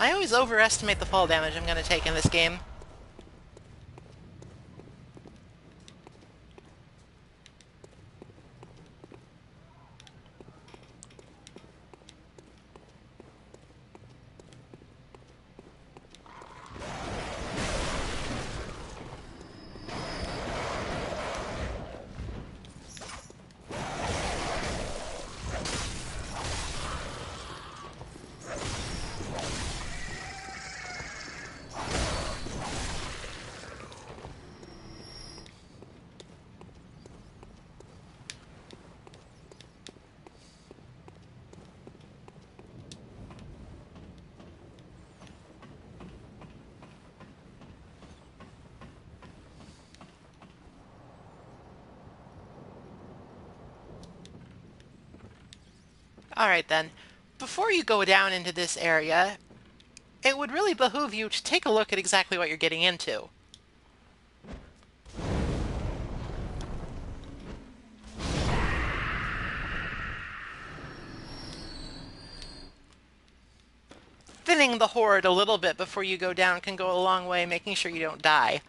I always overestimate the fall damage I'm going to take in this game. Alright then, before you go down into this area, it would really behoove you to take a look at exactly what you're getting into. Thinning the horde a little bit before you go down can go a long way making sure you don't die.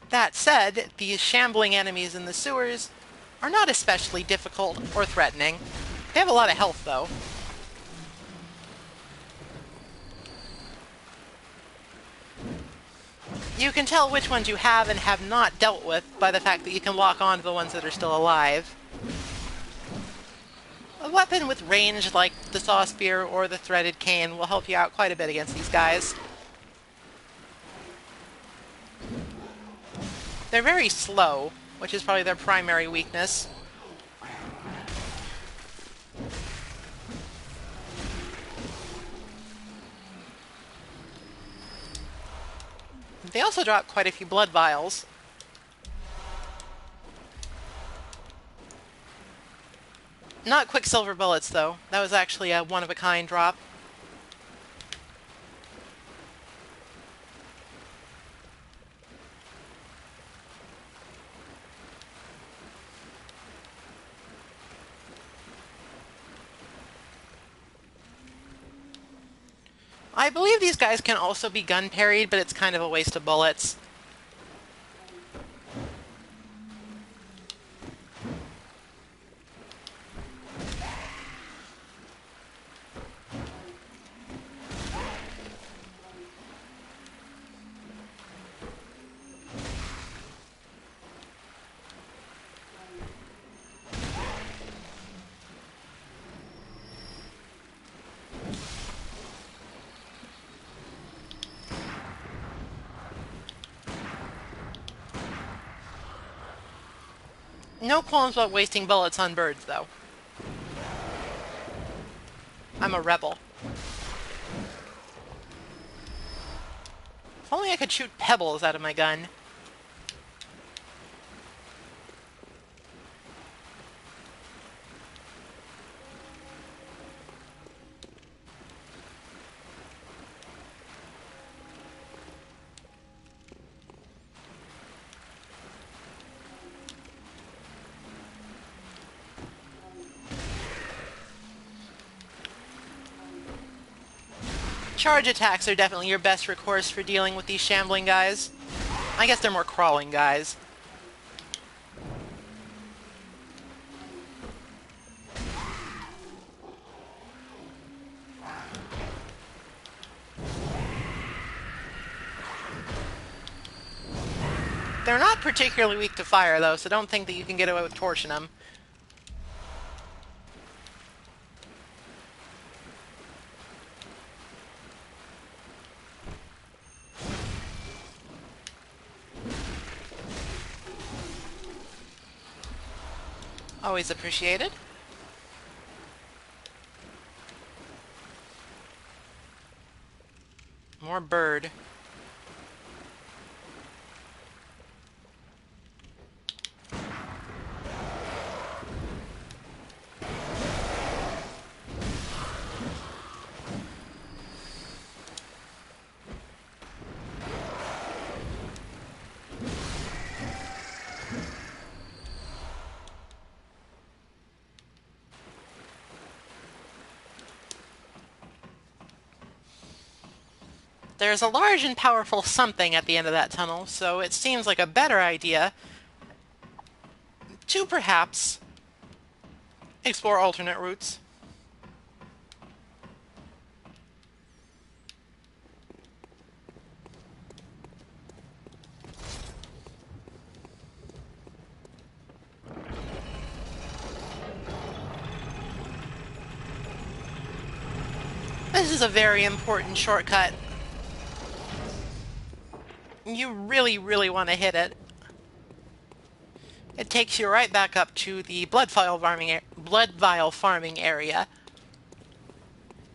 That said, these shambling enemies in the sewers are not especially difficult or threatening. They have a lot of health, though. You can tell which ones you have and have not dealt with by the fact that you can lock on to the ones that are still alive. A weapon with range like the saw spear or the threaded cane will help you out quite a bit against these guys. They're very slow, which is probably their primary weakness. They also drop quite a few blood vials. Not quicksilver bullets, though. That was actually a one-of-a-kind drop. I believe these guys can also be gun parried, but it's kind of a waste of bullets. No qualms about wasting bullets on birds, though. I'm a rebel. If only I could shoot pebbles out of my gun. Charge attacks are definitely your best recourse for dealing with these shambling guys. I guess they're more crawling guys. They're not particularly weak to fire, though, so don't think that you can get away with torching them. Always appreciated. More bird. There's a large and powerful something at the end of that tunnel, so it seems like a better idea to perhaps explore alternate routes. This is a very important shortcut. You really, really want to hit it. It takes you right back up to the blood vial farming area,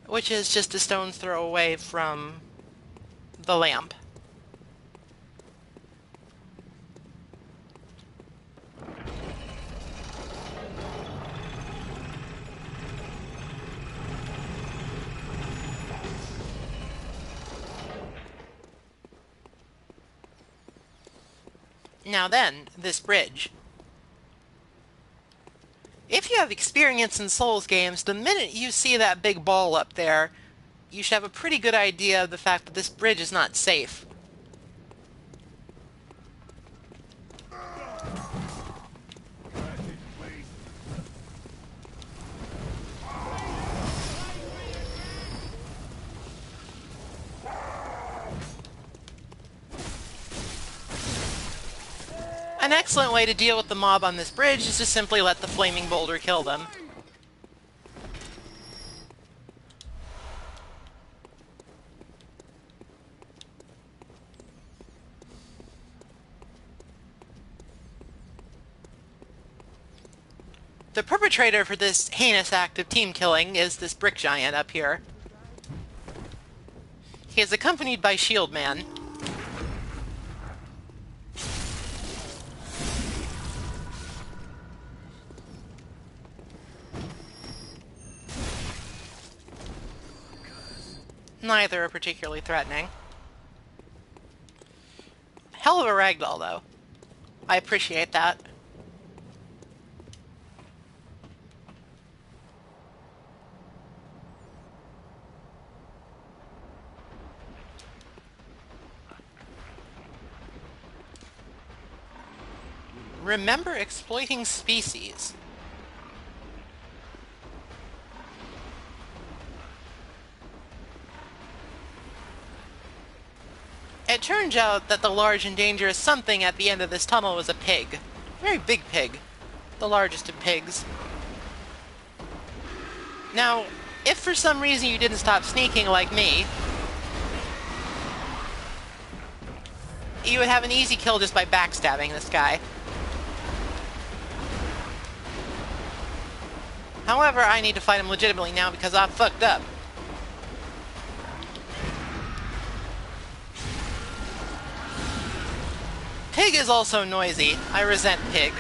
which is just a stone's throw away from the lamp. Now then, this bridge. If you have experience in Souls games, the minute you see that big ball up there, you should have a pretty good idea of the fact that this bridge is not safe. An excellent way to deal with the mob on this bridge is to simply let the flaming boulder kill them. The perpetrator for this heinous act of team killing is this brick giant up here. He is accompanied by Shield Man. Neither are particularly threatening. Hell of a ragdoll, though. I appreciate that. Remember exploiting species. It turns out that the large and dangerous something at the end of this tunnel was a pig. A very big pig. The largest of pigs. Now, if for some reason you didn't stop sneaking like me, you would have an easy kill just by backstabbing this guy. However, I need to fight him legitimately now because I fucked up. Pig is also noisy. I resent Pig.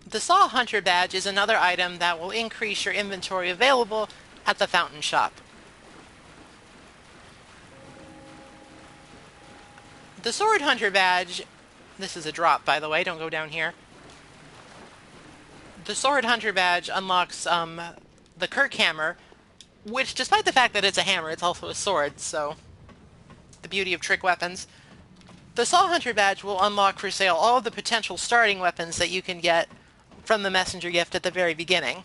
The Saw Hunter badge is another item that will increase your inventory available at the fountain shop. The Sword Hunter badge, this is a drop by the way, don't go down here. The Sword Hunter badge unlocks the Kirk hammer, which despite the fact that it's a hammer, it's also a sword, so the beauty of trick weapons. The Saw Hunter badge will unlock for sale all of the potential starting weapons that you can get from the messenger gift at the very beginning.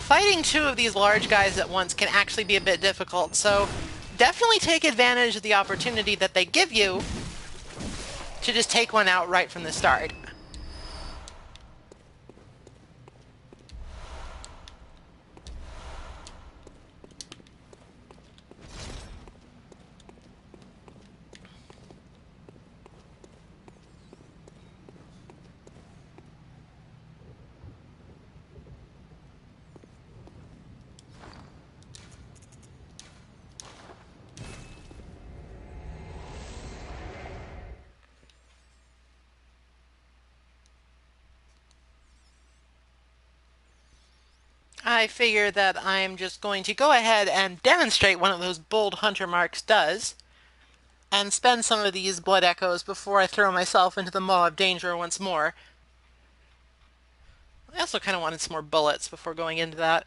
Fighting two of these large guys at once can actually be a bit difficult, so definitely take advantage of the opportunity that they give you to just take one out right from the start. I figure that I'm just going to go ahead and demonstrate one of those bold hunter marks does, and spend some of these blood echoes before I throw myself into the maw of danger once more. I also kind of wanted some more bullets before going into that.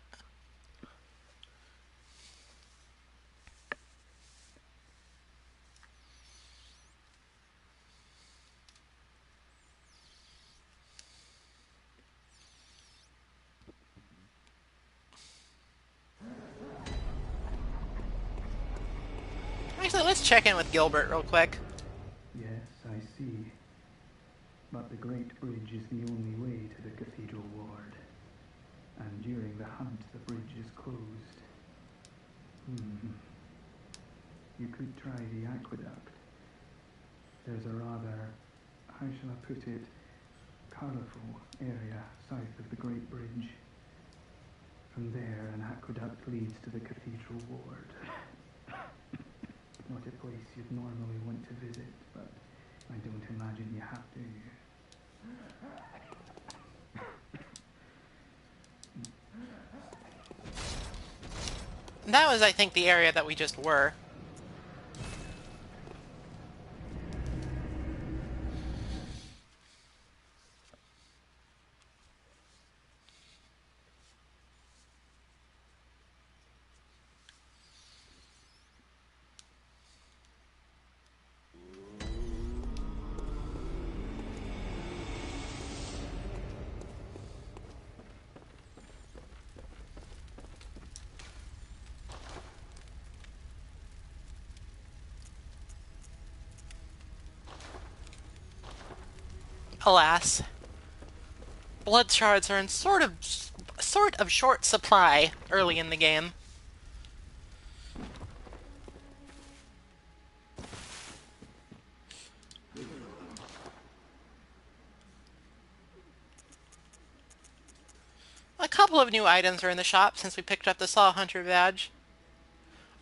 Actually, let's check in with Gilbert real quick. Yes, I see. But the Great Bridge is the only way to the Cathedral Ward. And during the hunt, the bridge is closed. You could try the aqueduct. There's a rather, how shall I put it, colourful area south of the Great Bridge. From there, an aqueduct leads to the Cathedral Ward. Not a place you'd normally want to visit, but I don't imagine you have to. That was, I think, the area that we just were. Alas, blood shards are in sort of short supply early in the game. A couple of new items are in the shop since we picked up the Saw Hunter badge.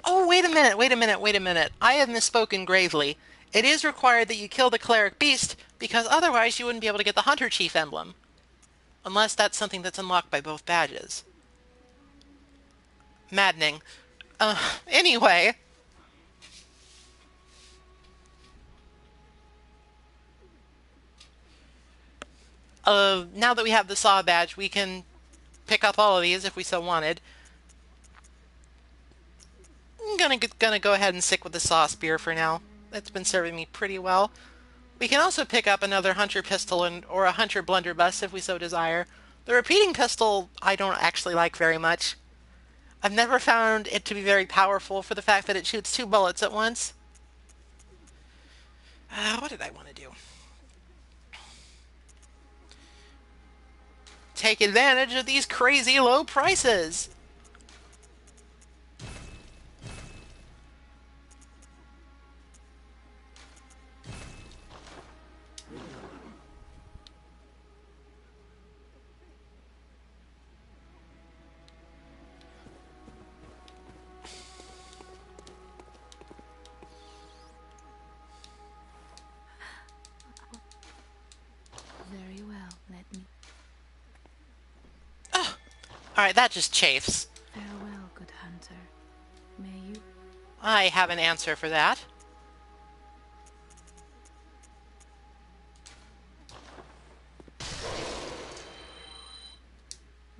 Oh, wait a minute, wait a minute, wait a minute. I have misspoken gravely. It is required that you kill the cleric beast, because otherwise you wouldn't be able to get the Hunter Chief emblem. Unless that's something that's unlocked by both badges. Maddening. Anyway. Now that we have the Saw badge, we can pick up all of these if we so wanted. I'm gonna go ahead and stick with the Saw Spear for now. It's been serving me pretty well. We can also pick up another Hunter Pistol or a Hunter Blunderbuss if we so desire. The repeating pistol I don't actually like very much. I've never found it to be very powerful for the fact that it shoots 2 bullets at once. What did I want to do? Take advantage of these crazy low prices! Very well, let me. Alright, that just chafes. Farewell, good hunter. May you. I have an answer for that.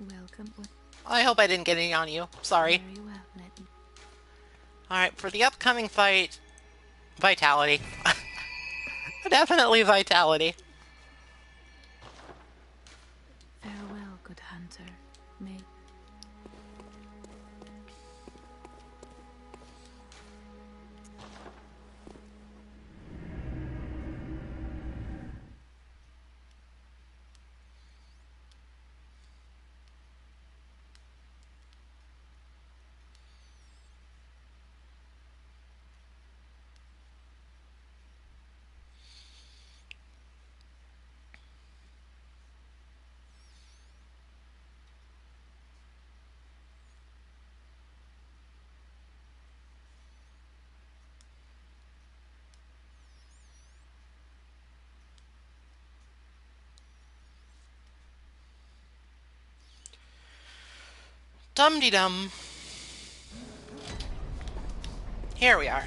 Welcome. I hope I didn't get any on you. Sorry. Very well, let me. Alright, for the upcoming fight, Vitality. Definitely Vitality. Farewell, good hunter. May. Dum-de-dum. Here we are.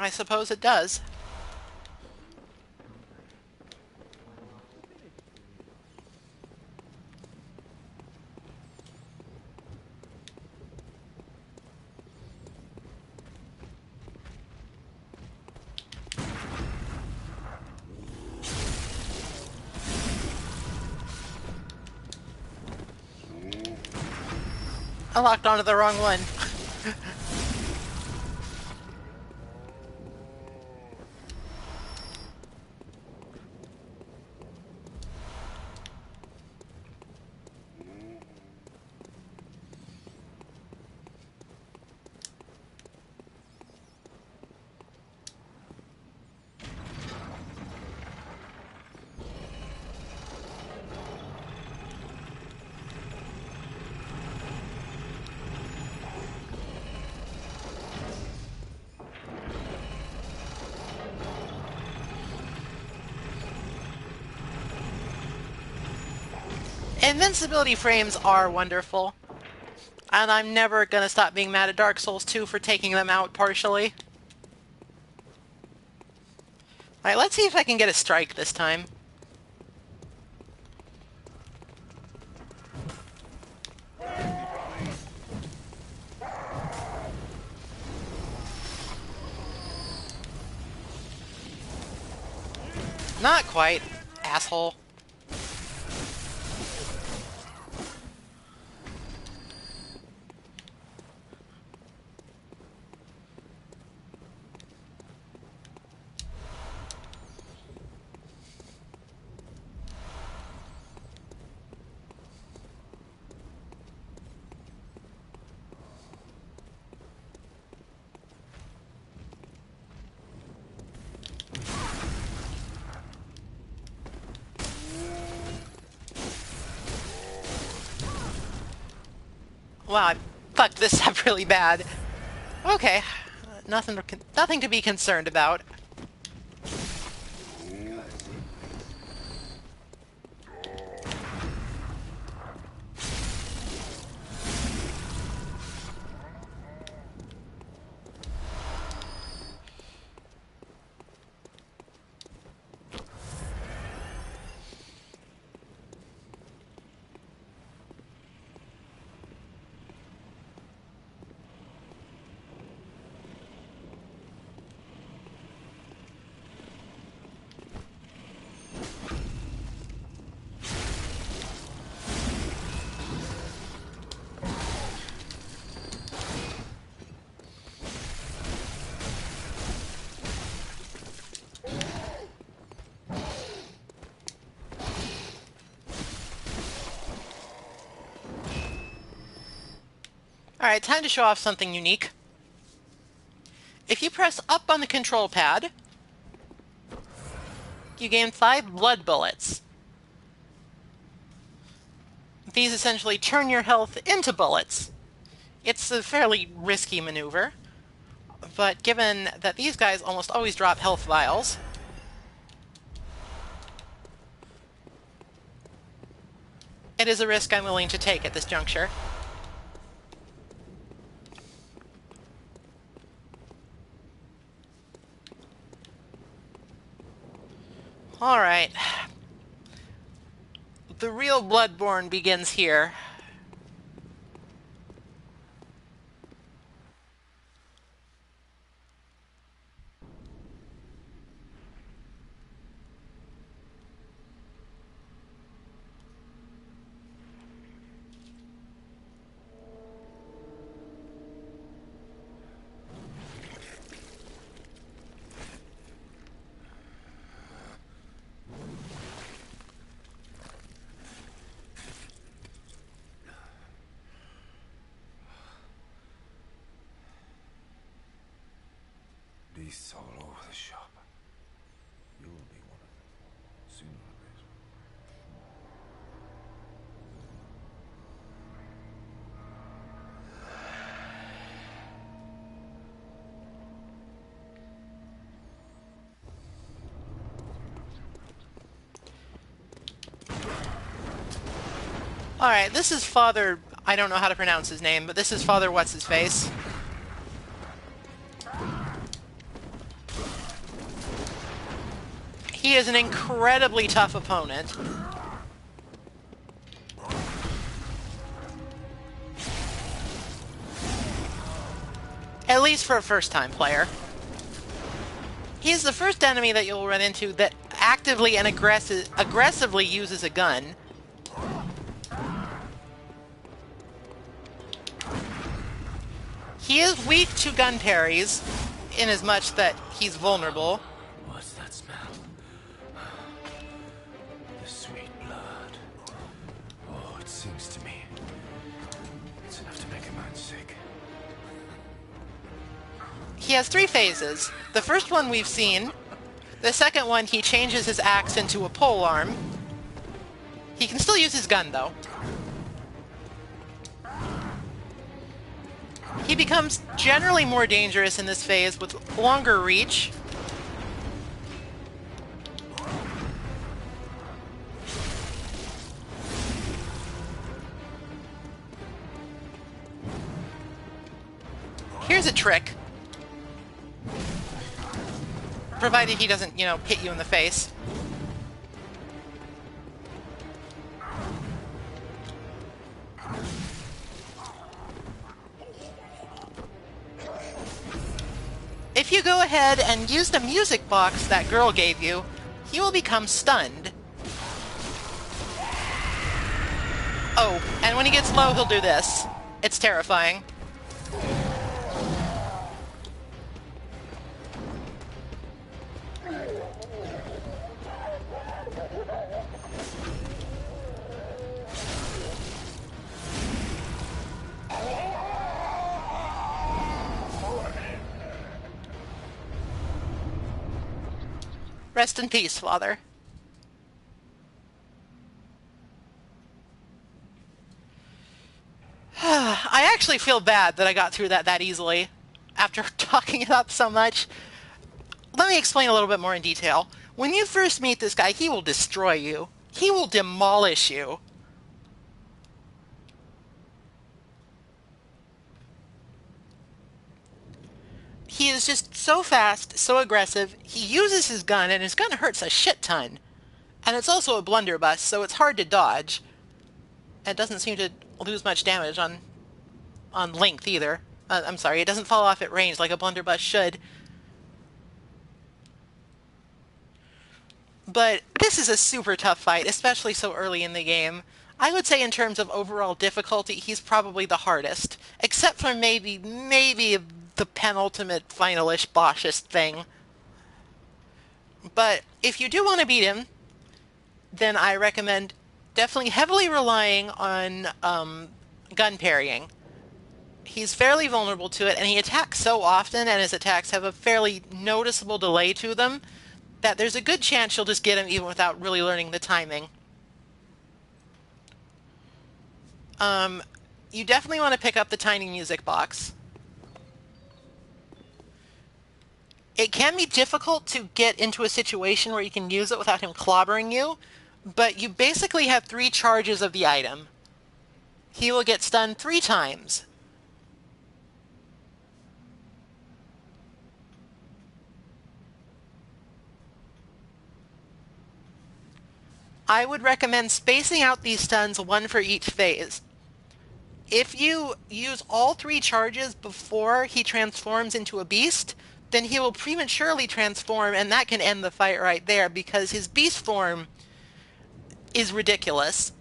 I suppose it does. I locked onto the wrong one. Invincibility frames are wonderful, and I'm never gonna stop being mad at Dark Souls 2 for taking them out partially. Alright, let's see if I can get a strike this time. Not quite, asshole. Wow, I fucked this up really bad. Okay, nothing to be concerned about. Alright, time to show off something unique. If you press up on the control pad, you gain 5 blood bullets. These essentially turn your health into bullets. It's a fairly risky maneuver, but given that these guys almost always drop health vials, it is a risk I'm willing to take at this juncture. Alright. The real Bloodborne begins here. beasts all over the shop. You'll be one of them, sooner or later. Alright, this is Father... I don't know how to pronounce his name, but this is Father What's-His-Face. He is an incredibly tough opponent. At least for a first-time player. He is the first enemy that you'll run into that actively and aggressively uses a gun. He is weak to gun parries, in as much that he's vulnerable. What's that smell? The sweet blood. Oh, it sings to me. It's enough to make a man sick. He has 3 phases. The first one we've seen. The second one, he changes his axe into a polearm. He can still use his gun, though. He becomes generally more dangerous in this phase with longer reach. Here's a trick. Provided he doesn't, hit you in the face. If you go ahead and use the music box that girl gave you, he will become stunned. Oh, and when he gets low, he'll do this. It's terrifying. Rest in peace, Father. I actually feel bad that I got through that easily after talking it up so much. Let me explain a little bit more in detail. When you first meet this guy, he will destroy you. He will demolish you. He is just so fast, so aggressive. He uses his gun, and his gun hurts a shit ton. And it's also a blunderbuss, so it's hard to dodge. It doesn't seem to lose much damage on length either. I'm sorry, it doesn't fall off at range like a blunderbuss should. But this is a super tough fight, especially so early in the game. I would say in terms of overall difficulty, he's probably the hardest. Except for maybe the penultimate finalish bossish thing. But if you do want to beat him, then I recommend definitely heavily relying on gun parrying. He's fairly vulnerable to it, and he attacks so often, and his attacks have a fairly noticeable delay to them, that there's a good chance you'll just get him even without really learning the timing. You definitely want to pick up the tiny music box. It can be difficult to get into a situation where you can use it without him clobbering you, but you basically have 3 charges of the item. He will get stunned 3 times. I would recommend spacing out these stuns, 1 for each phase. If you use all 3 charges before he transforms into a beast, then he will prematurely transform, and that can end the fight right there, because his beast form is ridiculous.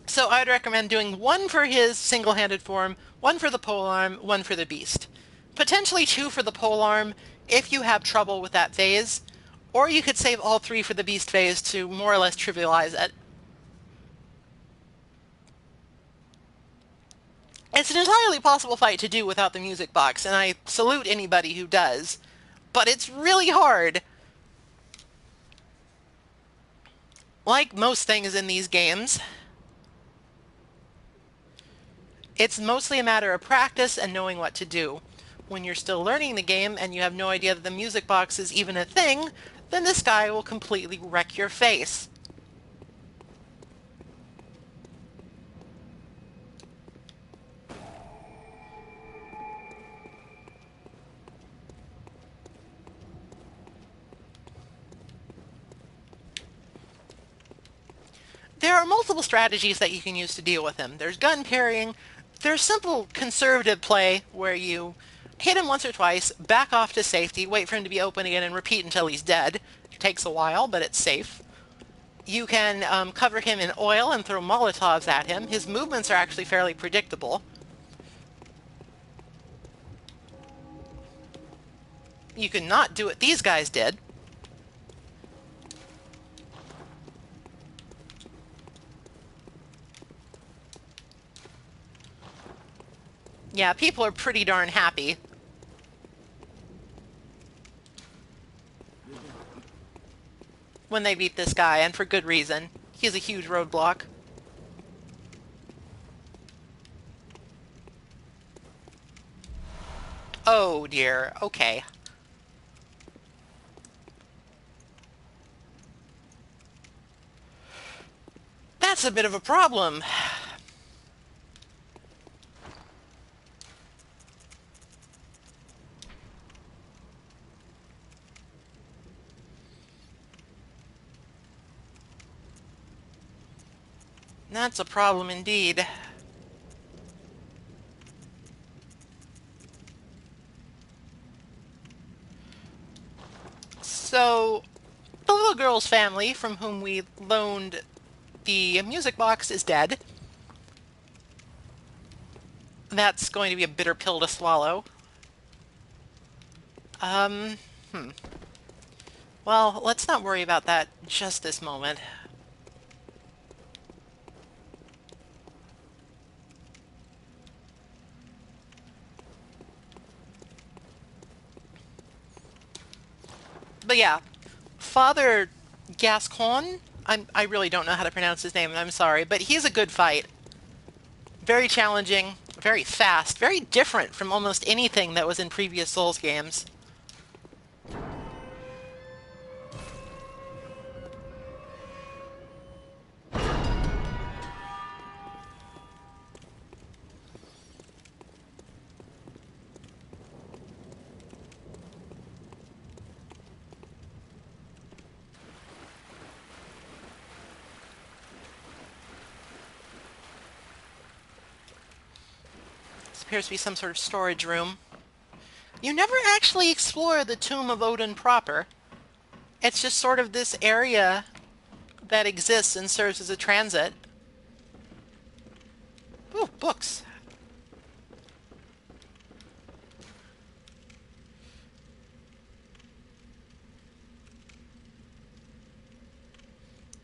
So I would recommend doing 1 for his single-handed form, 1 for the polearm, 1 for the beast. Potentially 2 for the polearm if you have trouble with that phase, or you could save all 3 for the beast phase to more or less trivialize it. It's an entirely possible fight to do without the music box, and I salute anybody who does. But it's really hard. Like most things in these games, it's mostly a matter of practice and knowing what to do. When you're still learning the game and you have no idea that the music box is even a thing, then this guy will completely wreck your face. There are multiple strategies that you can use to deal with him. There's gun parrying. There's simple conservative play where you hit him once or twice, back off to safety, wait for him to be open again, and repeat until he's dead. It takes a while, but it's safe. You can cover him in oil and throw Molotovs at him. His movements are actually fairly predictable. You can not do what these guys did. Yeah, people are pretty darn happy. When they beat this guy, and for good reason. He's a huge roadblock. Oh dear, okay. That's a bit of a problem. That's a problem indeed. So, the little girl's family, from whom we loaned the music box, is dead. That's going to be a bitter pill to swallow. Hmm. Well, let's not worry about that just this moment. But yeah, Father Gascon, I really don't know how to pronounce his name, and I'm sorry, but he's a good fight. Very challenging, very fast, very different from almost anything that was in previous Souls games. This appears to be some sort of storage room. You never actually explore the Tomb of Odin proper. It's just sort of this area that exists and serves as a transit. Ooh, books.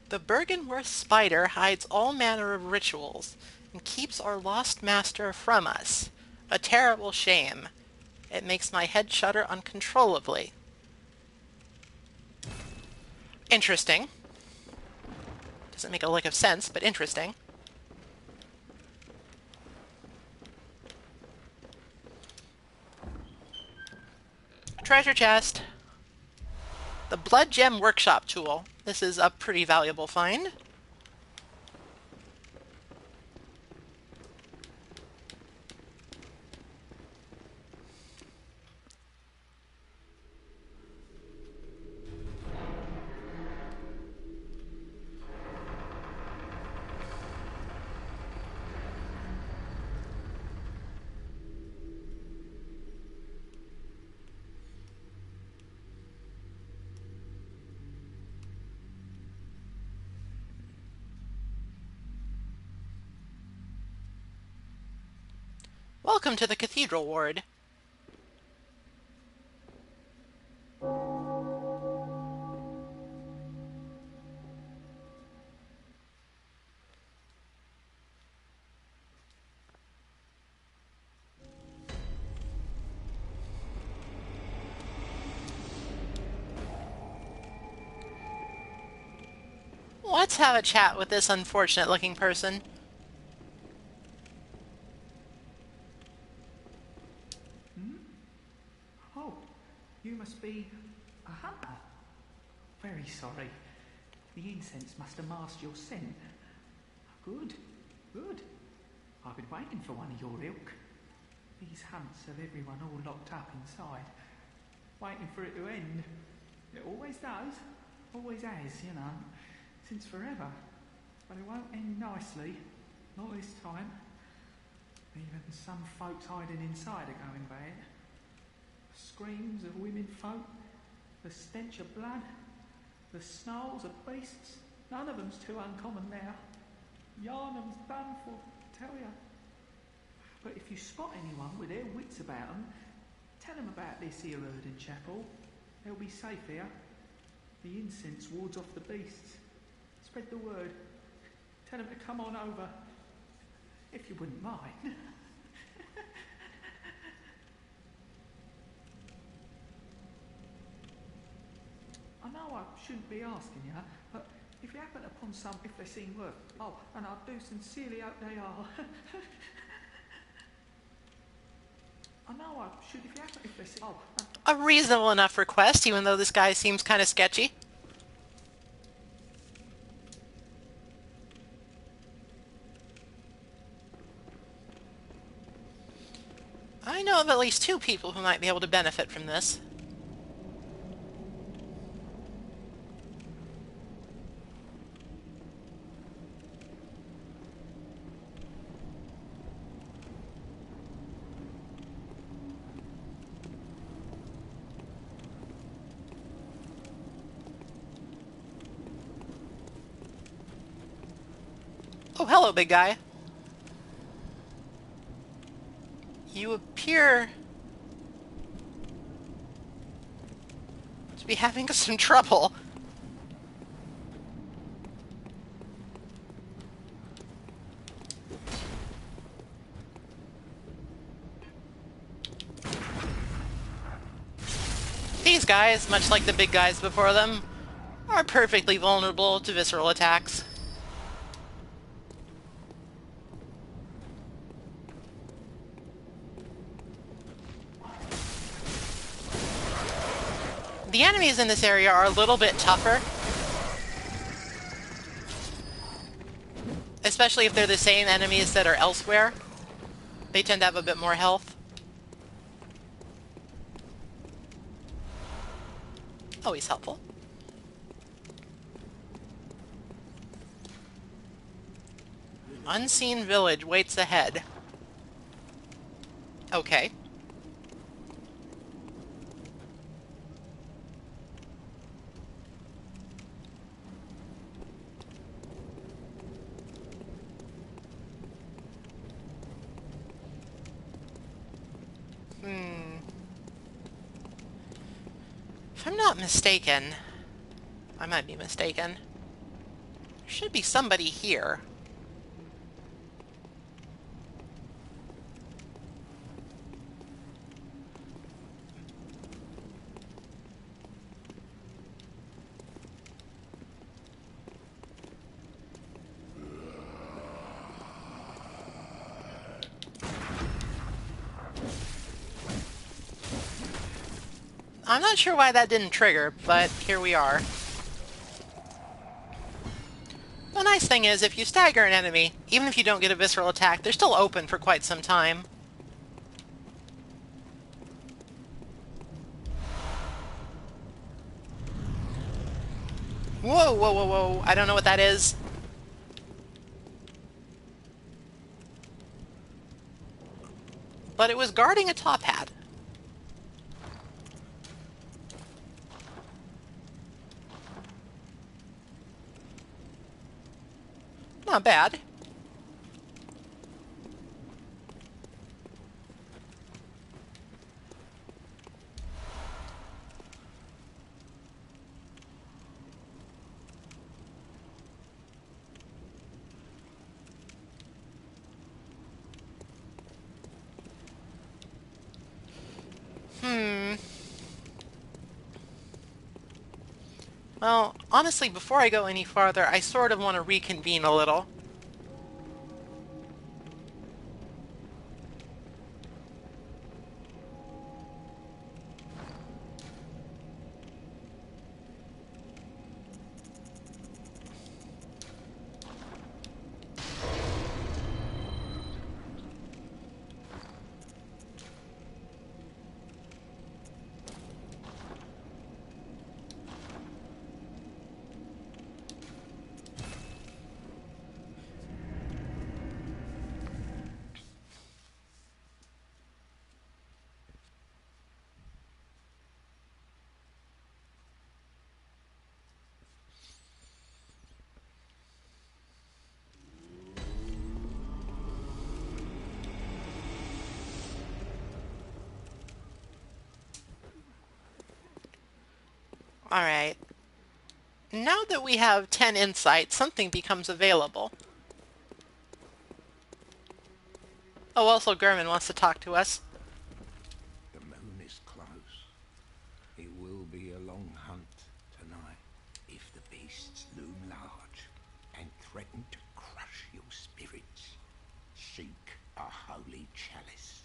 The Bergenworth spider hides all manner of rituals and keeps our lost master from us. A terrible shame. It makes my head shudder uncontrollably. Interesting. Doesn't make a lick of sense, but interesting. Treasure chest. The Blood Gem Workshop tool. This is a pretty valuable find. Welcome to the Cathedral Ward. Let's have a chat with this unfortunate-looking person. Oh, you must be a hunter. Very sorry. The incense must have masked your scent. Good, good. I've been waiting for one of your ilk. These hunts have everyone all locked up inside, waiting for it to end. It always does, always has, you know, since forever. But it won't end nicely, not this time. Even some folks hiding inside are going bad. Screams of women folk, the stench of blood, the snarls of beasts. None of them's too uncommon now. Yarnum's done for, tell ya. But if you spot anyone with their wits about them, tell them about this here Odin Chapel. They'll be safe here. The incense wards off the beasts. Spread the word. Tell them to come on over, if you wouldn't mind. I know I shouldn't be asking you, but if you happen upon some, if they seem worth, oh, and I do sincerely hope they are. I know I should, if you happen, if they seem, oh. A reasonable enough request, even though this guy seems kind of sketchy. I know of at least 2 people who might be able to benefit from this. Oh, hello, big guy. You appear to be having some trouble. These guys, much like the big guys before them, are perfectly vulnerable to visceral attacks. The enemies in this area are a little bit tougher. Especially if they're the same enemies that are elsewhere. They tend to have a bit more health. Always helpful. Unseen village waits ahead. Okay. If I'm not mistaken, I might be mistaken, there should be somebody here. I'm not sure why that didn't trigger, but here we are. The nice thing is, if you stagger an enemy, even if you don't get a visceral attack, they're still open for quite some time. Whoa, whoa, whoa, whoa. I don't know what that is. But it was guarding a top hat. Not bad. Well, honestly, before I go any farther, I sort of want to reconvene a little. Alright. Now that we have 10 insight, something becomes available. Oh, also Gurman wants to talk to us. The moon is close. It will be a long hunt tonight. If the beasts loom large and threaten to crush your spirits, seek a holy chalice,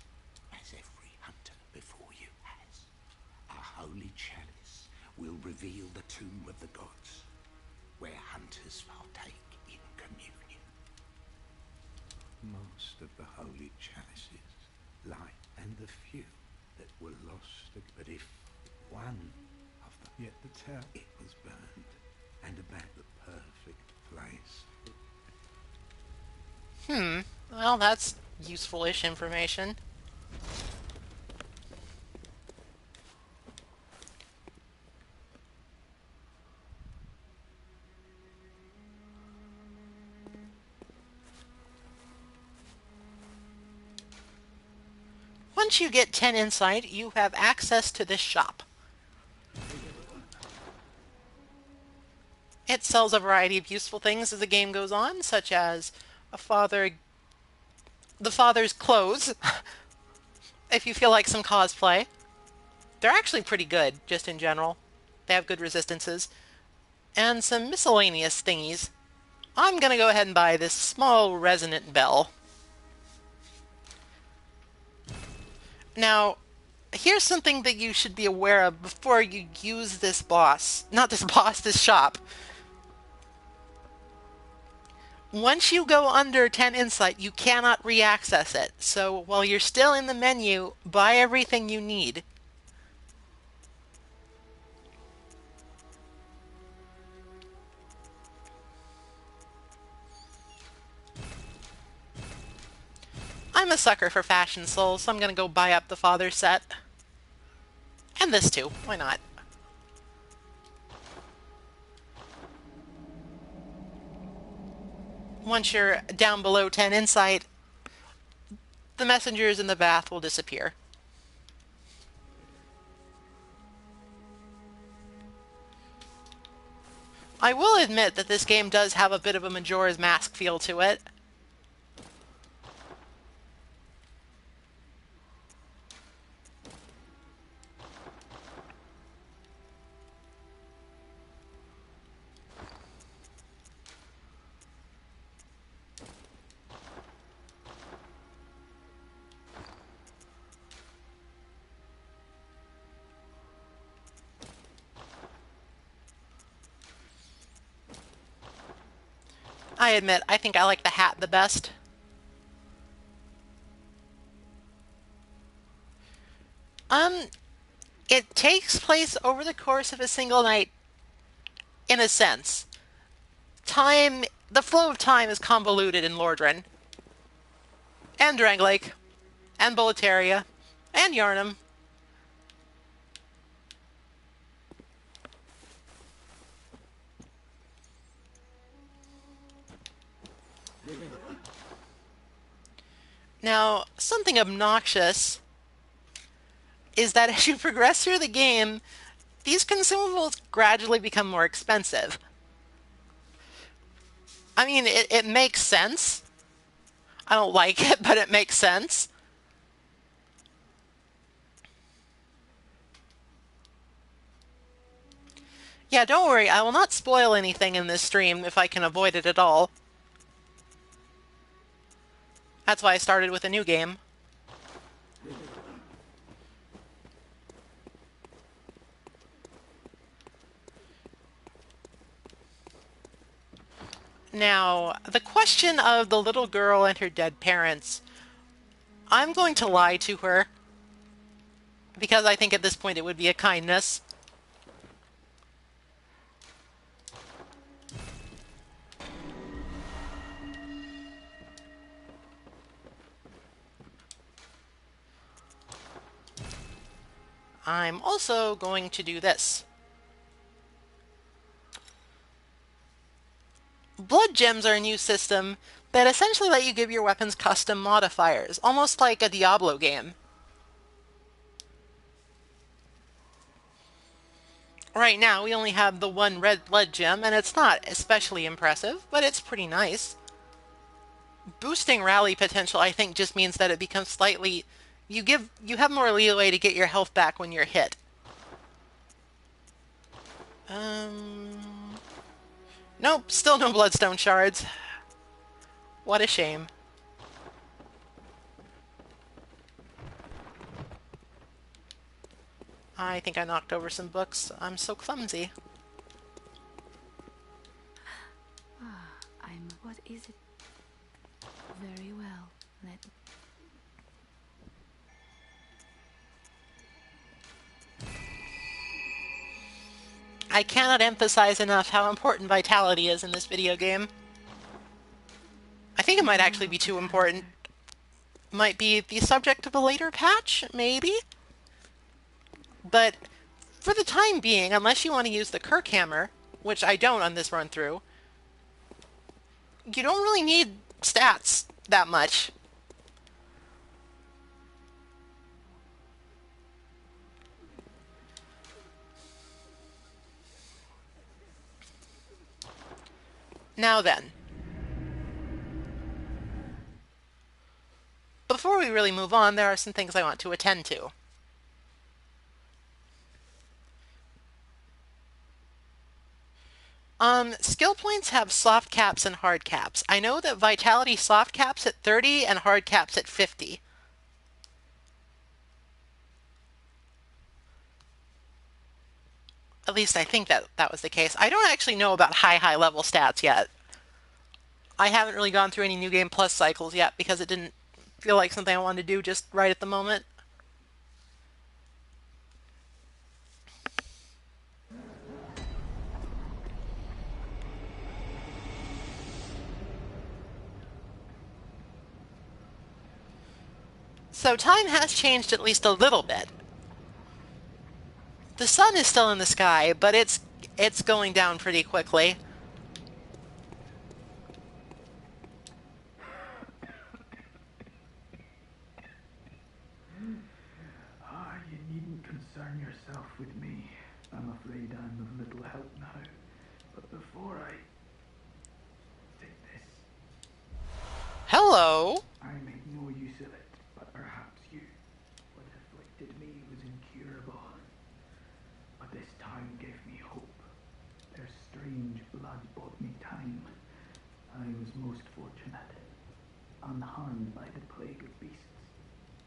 as every hunter before you has. A holy chalice will reveal the tomb of the gods, where hunters partake in communion. Most of the holy chalices lie, and the few that were lost, but if one of them, yet the tell it was burned, and about the perfect place. Well, that's useful-ish information. Once you get 10 insight, you have access to this shop. It sells a variety of useful things as the game goes on, such as the father's clothes, if you feel like some cosplay. They're actually pretty good, just in general. They have good resistances. And some miscellaneous thingies. I'm gonna go ahead and buy this small resonant bell. Now, here's something that you should be aware of before you use this boss. Not this boss, this shop. Once you go under 10 insight, you cannot re-access it. So while you're still in the menu, buy everything you need. I'm a sucker for Fashion Souls, so I'm gonna go buy up the father set. And this too, why not? Once you're down below 10 insight, the messengers in the bath will disappear. I will admit that this game does have a bit of a Majora's Mask feel to it. I admit, I think I like the hat the best. It takes place over the course of a single night, in a sense. The flow of time is convoluted in Lordran. And Drangleic. And Boletaria. And Yharnam. Now, something obnoxious is that as you progress through the game, these consumables gradually become more expensive. I mean, it makes sense. I don't like it, but it makes sense. Yeah, don't worry, I will not spoil anything in this stream if I can avoid it at all. That's why I started with a new game. Now, the question of the little girl and her dead parents, I'm going to lie to her, because I think at this point it would be a kindness. I'm also going to do this. Blood gems are a new system that essentially let you give your weapons custom modifiers, almost like a Diablo game. Right now, we only have the one red blood gem, and it's not especially impressive, but it's pretty nice. Boosting rally potential, I think, just means that it becomes slightly... You have more leeway to get your health back when you're hit. Nope, still no bloodstone shards. What a shame. I think I knocked over some books. I'm so clumsy. What is it? Very well. I cannot emphasize enough how important vitality is in this video game. I think it might actually be too important. Might be the subject of a later patch, maybe? But for the time being, unless you want to use the Kirk hammer, which I don't on this run-through, you don't really need stats that much. Now then, before we really move on, there are some things I want to attend to. Skill points have soft caps and hard caps. I know that Vitality soft caps at 30 and hard caps at 50. At least I think that was the case. I don't actually know about high level stats yet. I haven't really gone through any New Game Plus cycles yet because it didn't feel like something I wanted to do just right at the moment. So time has changed at least a little bit. The sun is still in the sky, but it's going down pretty quickly. You needn't concern yourself with me. I'm afraid I'm of little help now. But before I take this, Hello. I made no use of it, but perhaps you. What afflicted me was incurable. But this time gave me hope. Their strange blood bought me time. I was most fortunate. Unharmed by the plague of beasts.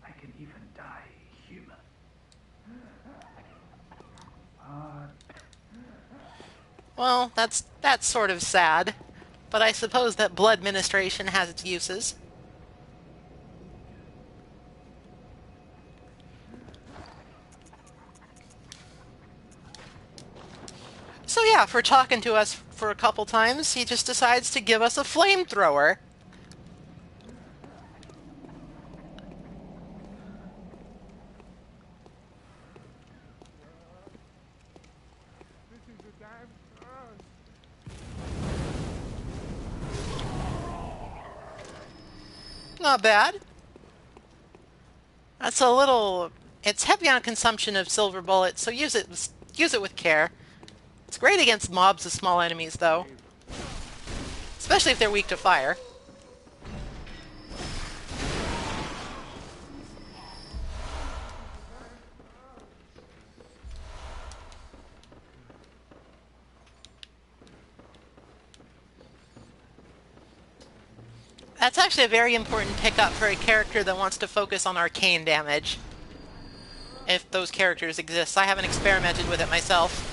I can even die human. Well, that's sort of sad, but I suppose that blood ministration has its uses. So yeah, for talking to us for a couple times, he just decides to give us a flamethrower. Not bad. That's a little... It's heavy on consumption of silver bullets, so use it with care. It's great against mobs of small enemies, though. Especially if they're weak to fire. That's actually a very important pickup for a character that wants to focus on arcane damage. If those characters exist. I haven't experimented with it myself.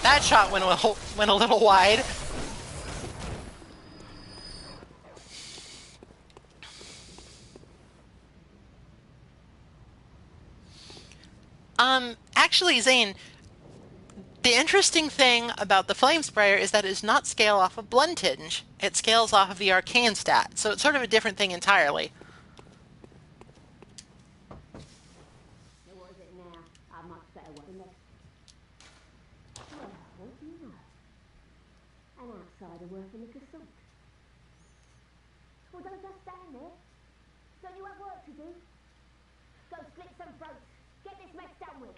That shot went a little wide. Actually, Zane, the interesting thing about the Flame Sprayer is that it does not scale off of Blood Tinge. It scales off of the Arcane stat, so it's sort of a different thing entirely. What is it now? I much better weapon than... Well, what do you know? An outsider worth a lick of salt. Well, don't just stand there. Don't you have work to do? Go slit some throats. Get this mess done with.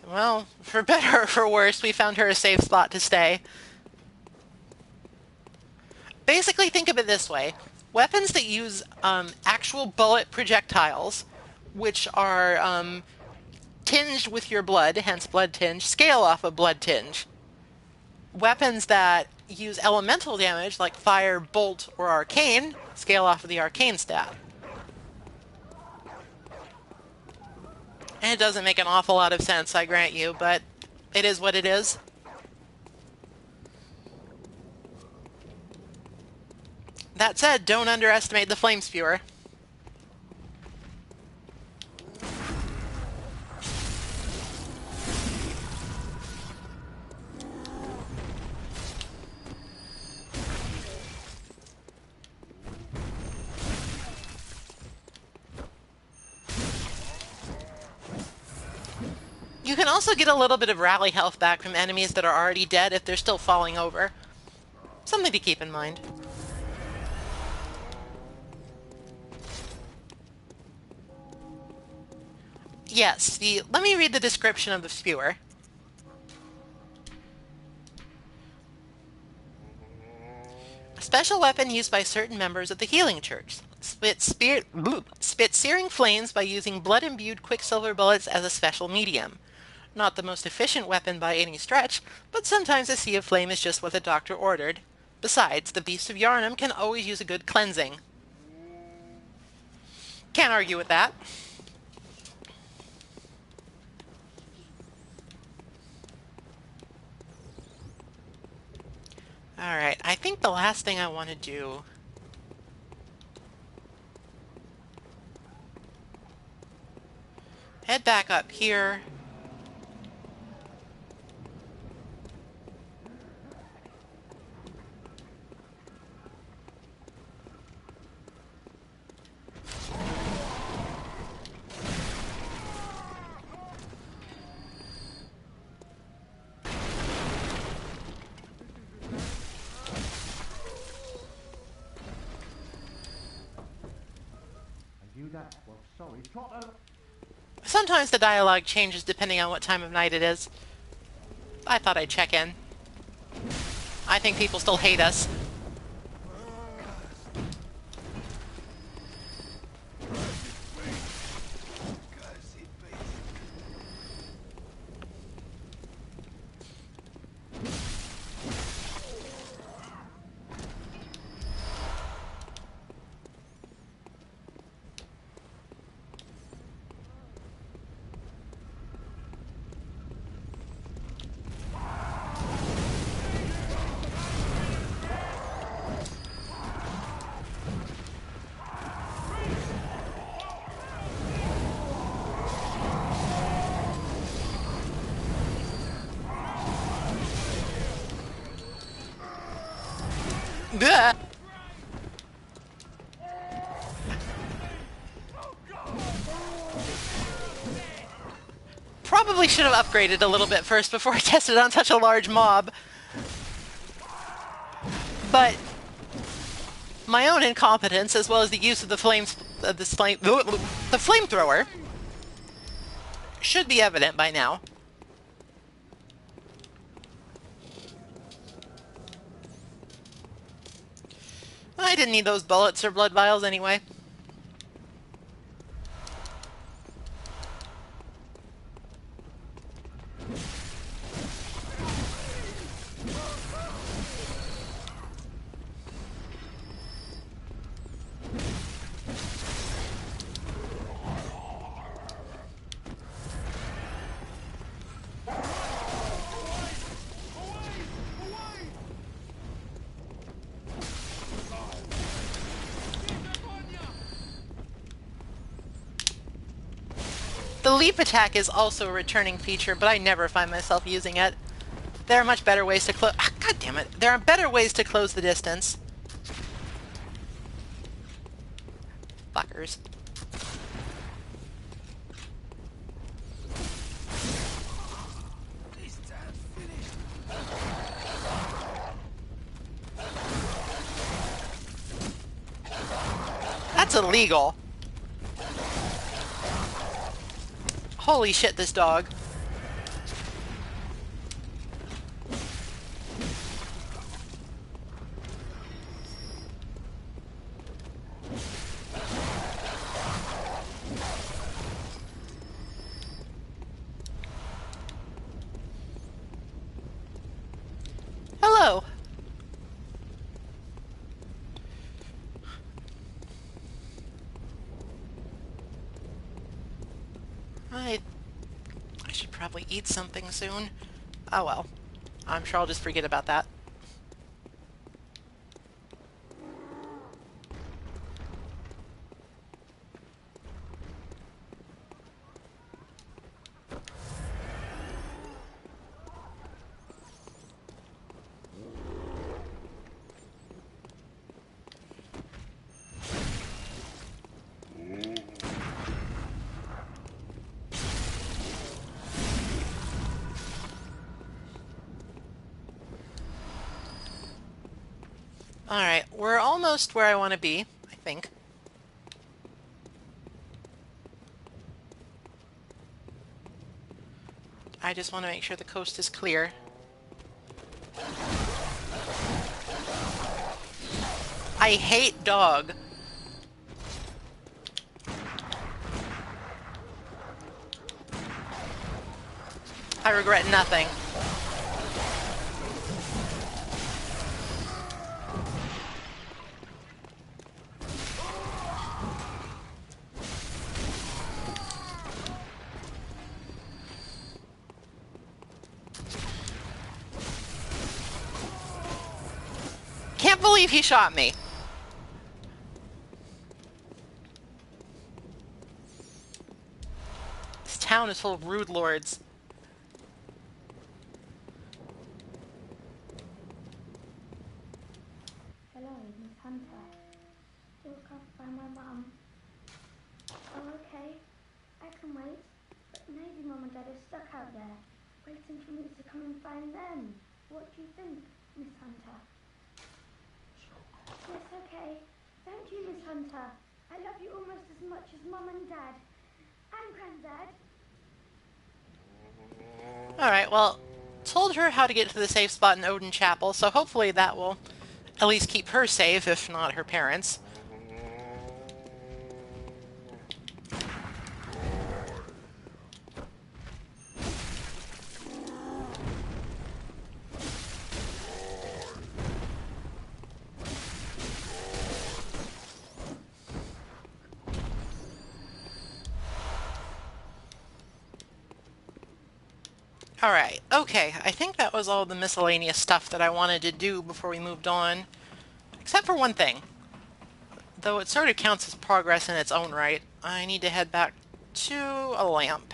Well, for better or for worse, we found her a safe spot to stay. Basically, think of it this way. Weapons that use actual bullet projectiles, which are tinged with your blood, hence blood tinge, scale off of blood tinge. Weapons that use elemental damage, like fire, bolt, or arcane, scale off of the arcane stat. And it doesn't make an awful lot of sense, I grant you, but it is what it is. That said, don't underestimate the Flame Spewer. You can also get a little bit of rally health back from enemies that are already dead if they're still falling over. Something to keep in mind. Yes, let me read the description of the spewer. A special weapon used by certain members of the Healing Church. Spits searing flames by using blood-imbued quicksilver bullets as a special medium. Not the most efficient weapon by any stretch, but sometimes a sea of flame is just what the doctor ordered. Besides, the Beast of Yharnam can always use a good cleansing. Can't argue with that. Alright, I think the last thing I want to do... head back up here. Sometimes the dialogue changes depending on what time of night it is. I thought I'd check in. I think people still hate us. Bleh. Probably should have upgraded a little bit first before I tested on such a large mob. But my own incompetence, as well as the use of the flamethrower, should be evident by now. I didn't need those bullets or blood vials anyway. The leap attack is also a returning feature, but I never find myself using it. There are much better ways to close... Ah, God damn it. There are better ways to close the distance. Fuckers. That's illegal. Holy shit, this dog. Hello. I should probably eat something soon. Oh well. I'm sure I'll just forget about that. Alright, we're almost where I want to be, I think. I just want to make sure the coast is clear. I hate dog. I regret nothing. Can't believe he shot me. This town is full of rude lords. Hello, Miss Hunter. Still can't find my mum. Oh, okay. I can wait. But maybe Mum and Dad are stuck out there, waiting for me to come and find them. What do you think, Miss Hunter? Yes, okay. Thank you, Miss Hunter. I love you almost as much as Mum and Dad. And Granddad. Alright, well, told her how to get to the safe spot in Odin Chapel, so hopefully that will at least keep her safe, if not her parents. Alright, okay, I think that was all the miscellaneous stuff that I wanted to do before we moved on. Except for one thing. Though it sort of counts as progress in its own right, I need to head back to a lamp.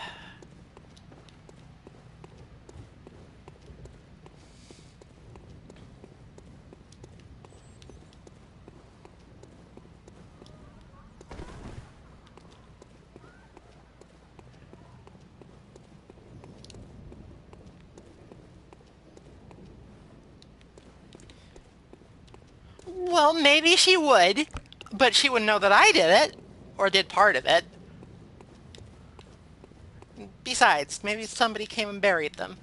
Well, maybe she would, but she wouldn't know that I did it, or did part of it. Besides, maybe somebody came and buried them.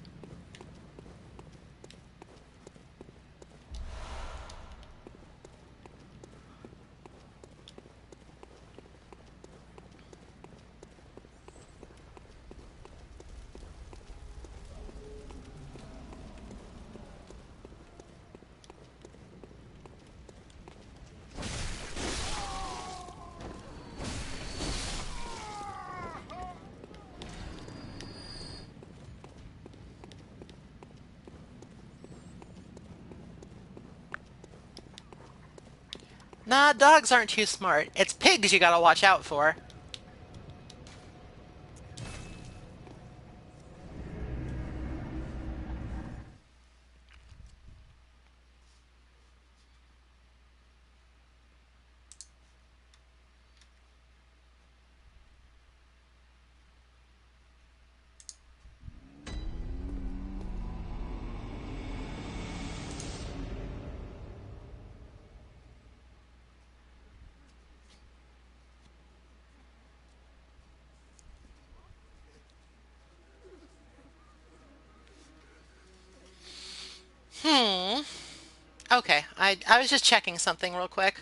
Nah, dogs aren't too smart. It's pigs you gotta watch out for. Hmm. Okay, I was just checking something real quick.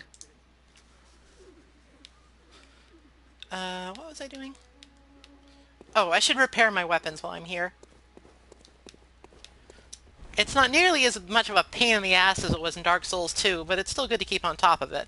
What was I doing? Oh, I should repair my weapons while I'm here. It's not nearly as much of a pain in the ass as it was in Dark Souls 2, but it's still good to keep on top of it.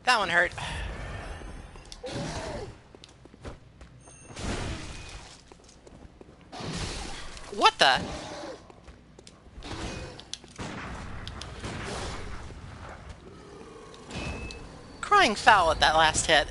That one hurt. What the? Crying foul at that last hit.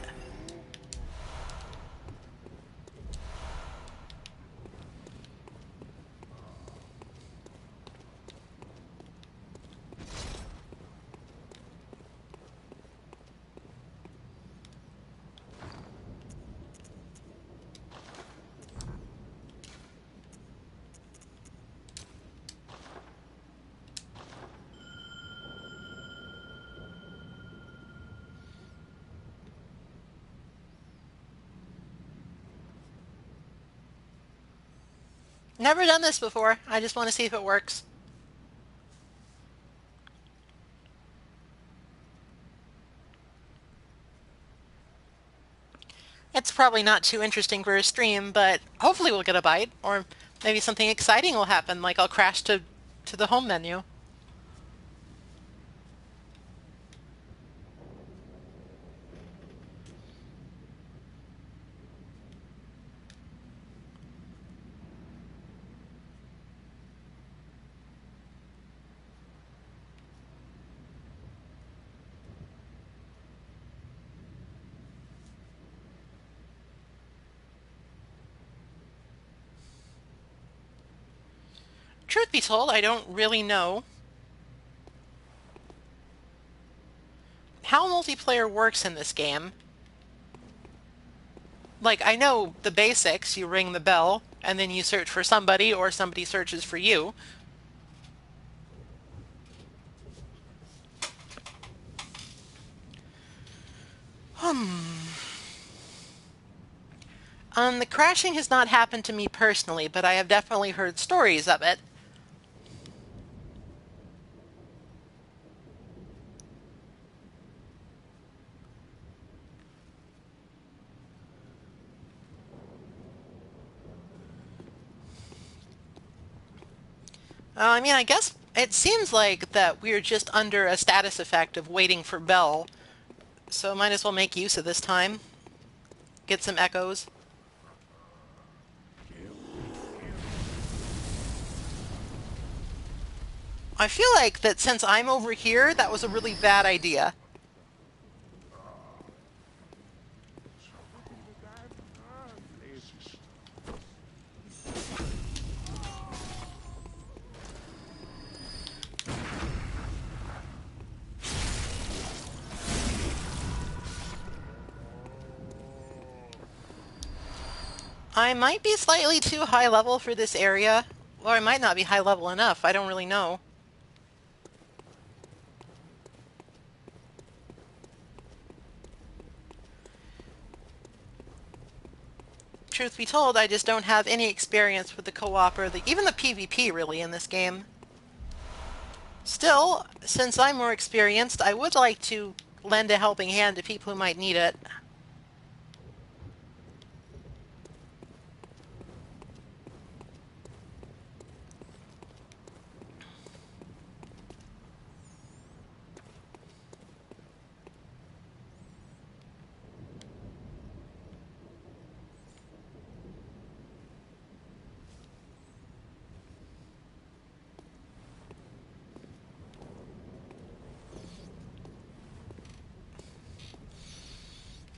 Never done this before. I just want to see if it works. It's probably not too interesting for a stream, but hopefully we'll get a bite, or maybe something exciting will happen, like I'll crash to the home menu. Truth be told, I don't really know how multiplayer works in this game. Like, I know the basics. You ring the bell, and then you search for somebody, or somebody searches for you. The crashing has not happened to me personally, but I have definitely heard stories of it. I mean, I guess it seems like that we're just under a status effect of waiting for Bell, so might as well make use of this time. Get some echoes. I feel like that since I'm over here, that was a really bad idea. I might be slightly too high level for this area, or I might not be high level enough. I don't really know. Truth be told, I just don't have any experience with the co-op or even the PvP really in this game. Still, since I'm more experienced, I would like to lend a helping hand to people who might need it.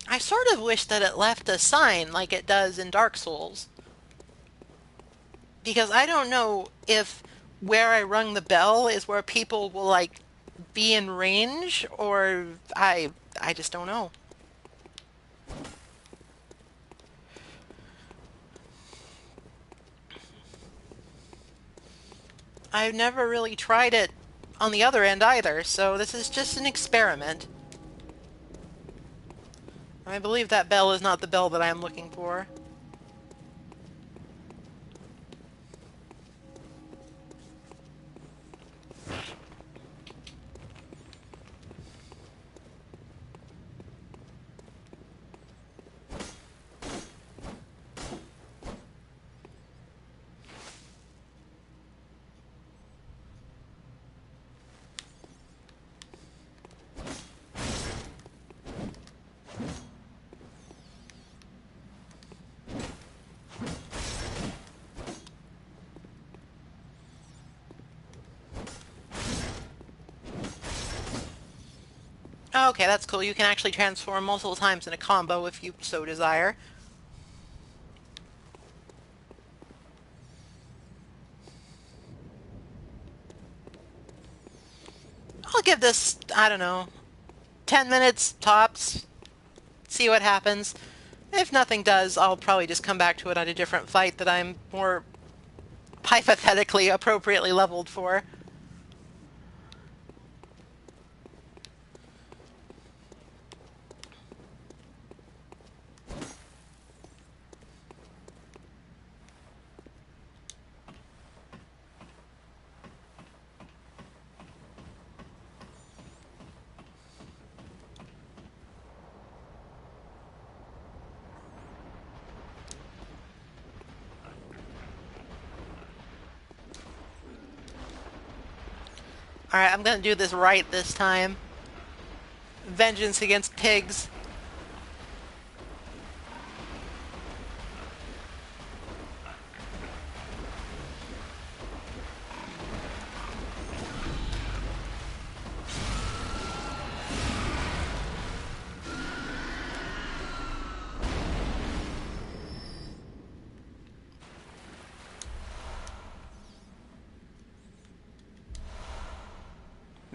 I sort of wish that it left a sign like it does in Dark Souls. Because I don't know if where I rung the bell is where people will, like, be in range, or I just don't know. I've never really tried it on the other end either, so this is just an experiment. I believe that bell is not the bell that I'm looking for. Okay, that's cool. You can actually transform multiple times in a combo if you so desire. I'll give this, I don't know, 10 minutes tops. See what happens. If nothing does, I'll probably just come back to it on a different fight that I'm more hypothetically appropriately leveled for. Alright, I'm gonna do this right this time. Vengeance against pigs.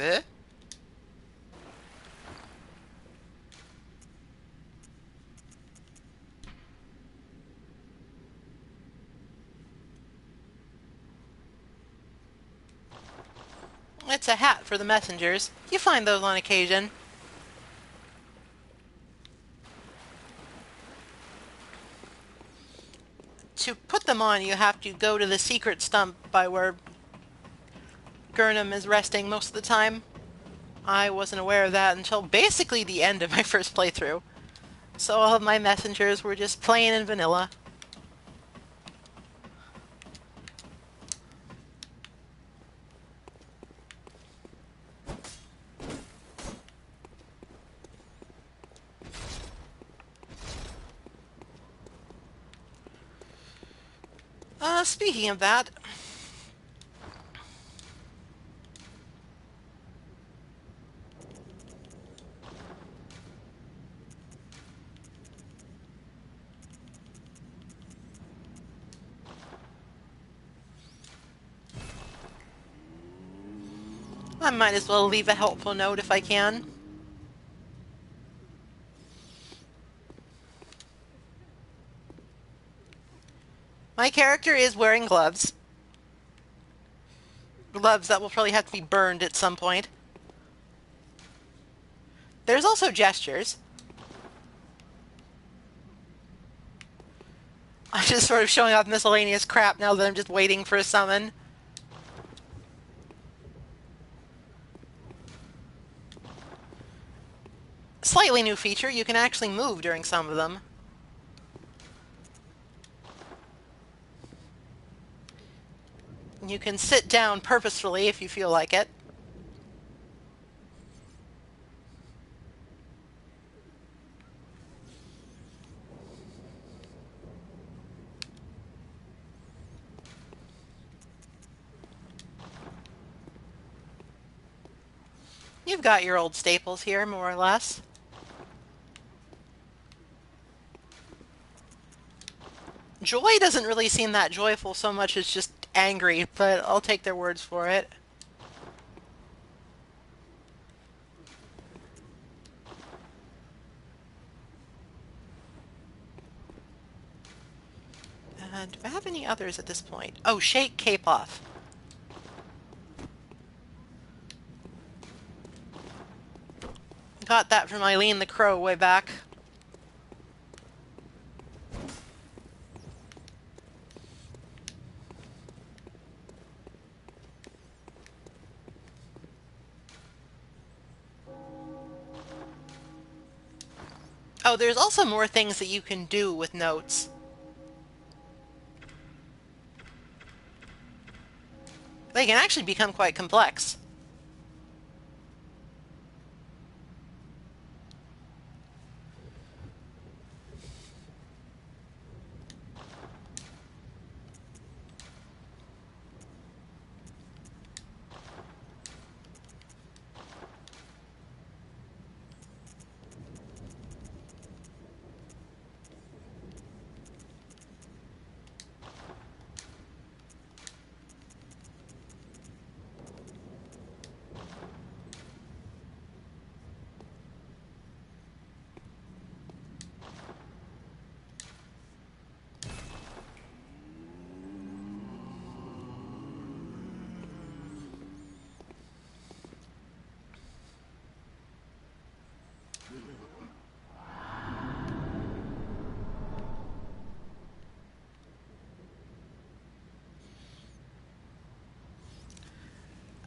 Eh? It's a hat for the messengers. You find those on occasion. To put them on, you have to go to the secret stump by where Gurnham is resting most of the time. I wasn't aware of that until basically the end of my first playthrough. So all of my messengers were just plain and vanilla. Speaking of that, I might as well leave a helpful note if I can. My character is wearing gloves. Gloves that will probably have to be burned at some point. There's also gestures. I'm just sort of showing off miscellaneous crap now that I'm just waiting for a summon. Slightly new feature, you can actually move during some of them. You can sit down purposefully if you feel like it. You've got your old staples here, more or less. Joy doesn't really seem that joyful so much as just angry, but I'll take their words for it. Do I have any others at this point? Oh, shake cape off. Got that from Eileen the Crow way back. Oh, there's also more things that you can do with notes. They can actually become quite complex.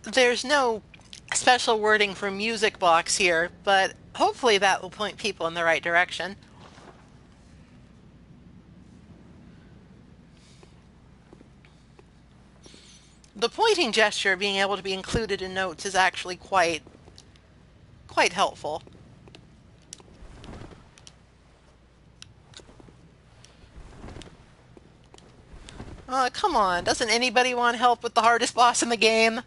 There's no special wording for music box here, but hopefully that will point people in the right direction. The pointing gesture being able to be included in notes is actually quite helpful. Come on, doesn't anybody want help with the hardest boss in the game?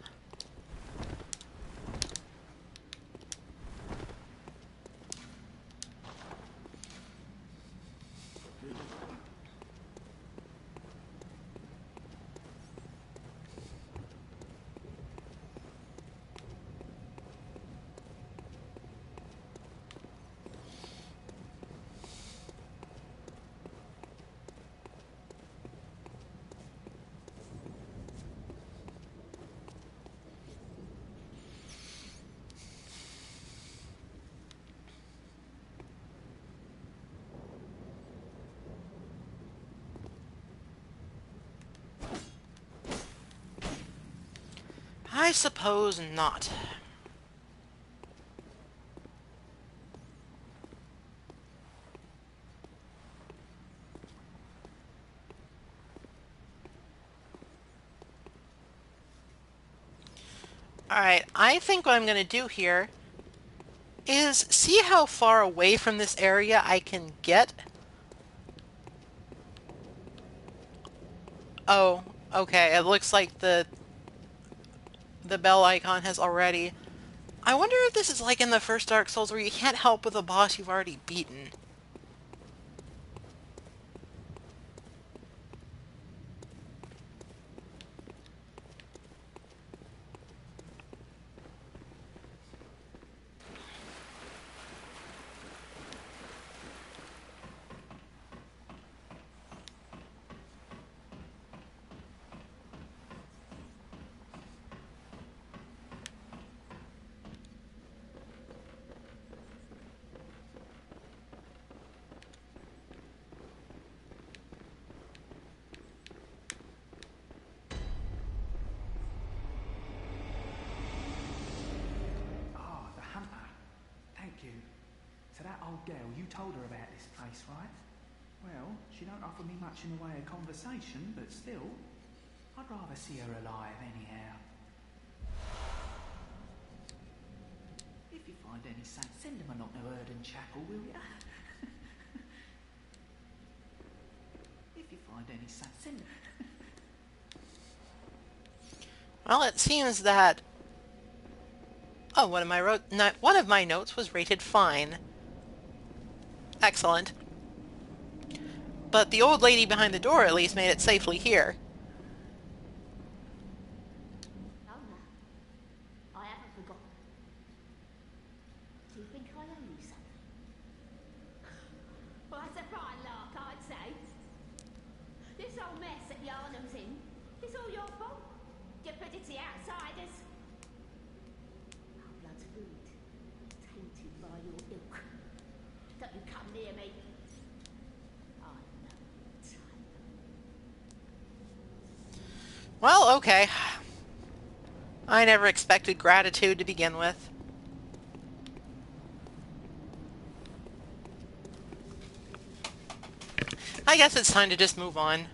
I suppose not. Alright, I think what I'm going to do here is see how far away from this area I can get. Oh, okay, it looks like the bell icon has already... I wonder if this is like in the first Dark Souls where you can't help with a boss you've already beaten. Ah, the hunter. Thank you. So that old girl, you told her about this place, right? Well, she don't offer me much in the way of conversation, but still, I'd rather see her alive anyhow. If you find any saints, send them along to Odin Chapel, will ya? If you find any saints, send them. Well, it seems that... Oh, one of my notes was rated fine. Excellent. But the old lady behind the door at least made it safely here. Oh no, I haven't forgotten. Do you think I owe you something? Well, that's a fine lark, I'd say. This whole mess that Yarnum's in, it's all your fault. You put it to the outsiders. Our blood's good, tainted by your ilk. Don't you come near me. I know your type. Well, okay. I never expected gratitude to begin with. I guess it's time to just move on.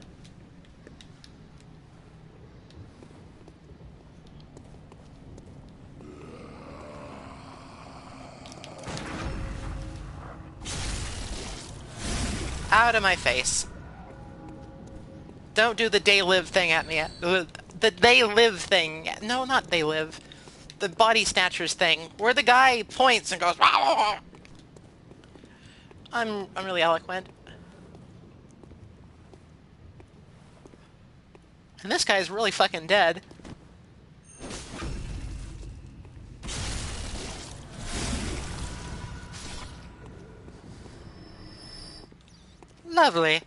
Out of my face. Don't do the they live thing at me. The they live thing. No, not they live. The body snatchers thing, where the guy points and goes... I'm really eloquent. And this guy's really fucking dead. Lovely.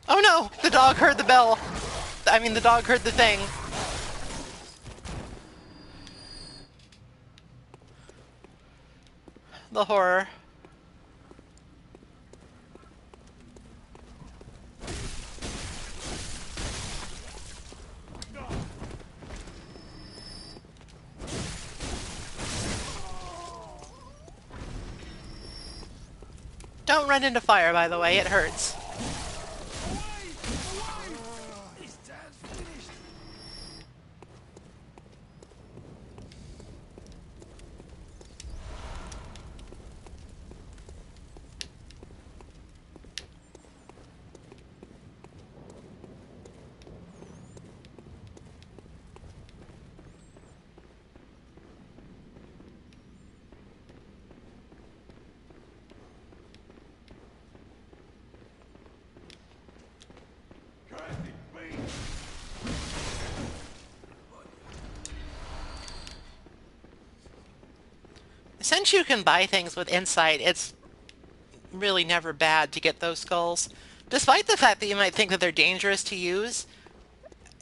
Oh no! The dog heard the bell! I mean, the dog heard the thing. The horror. Don't run into fire, by the way, it hurts. since you can buy things with insight, it's really never bad to get those skulls. Despite the fact that you might think that they're dangerous to use,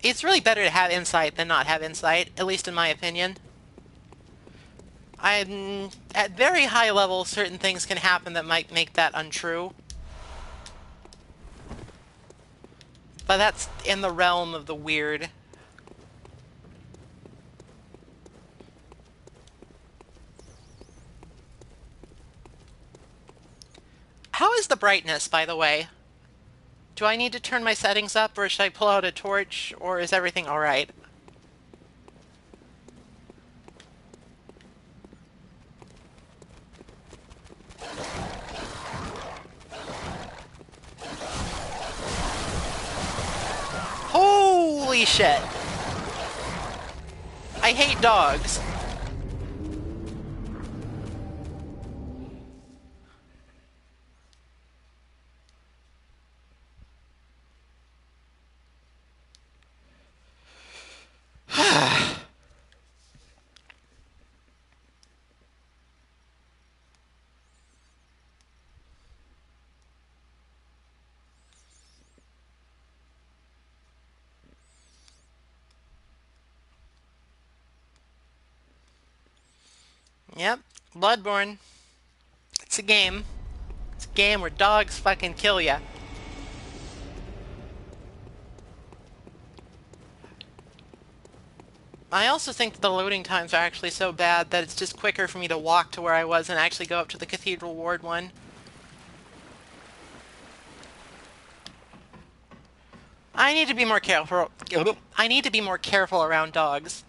it's really better to have insight than not have insight, at least in my opinion. At very high level, certain things can happen that might make that untrue. But that's in the realm of the weird. How is the brightness, by the way? Do I need to turn my settings up, or should I pull out a torch, or is everything alright? Holy shit! I hate dogs. Yep, Bloodborne. It's a game. It's a game where dogs fucking kill ya. I also think that the loading times are actually so bad that it's just quicker for me to walk to where I was and actually go up to the Cathedral Ward one. I need to be more careful. I need to be more careful around dogs.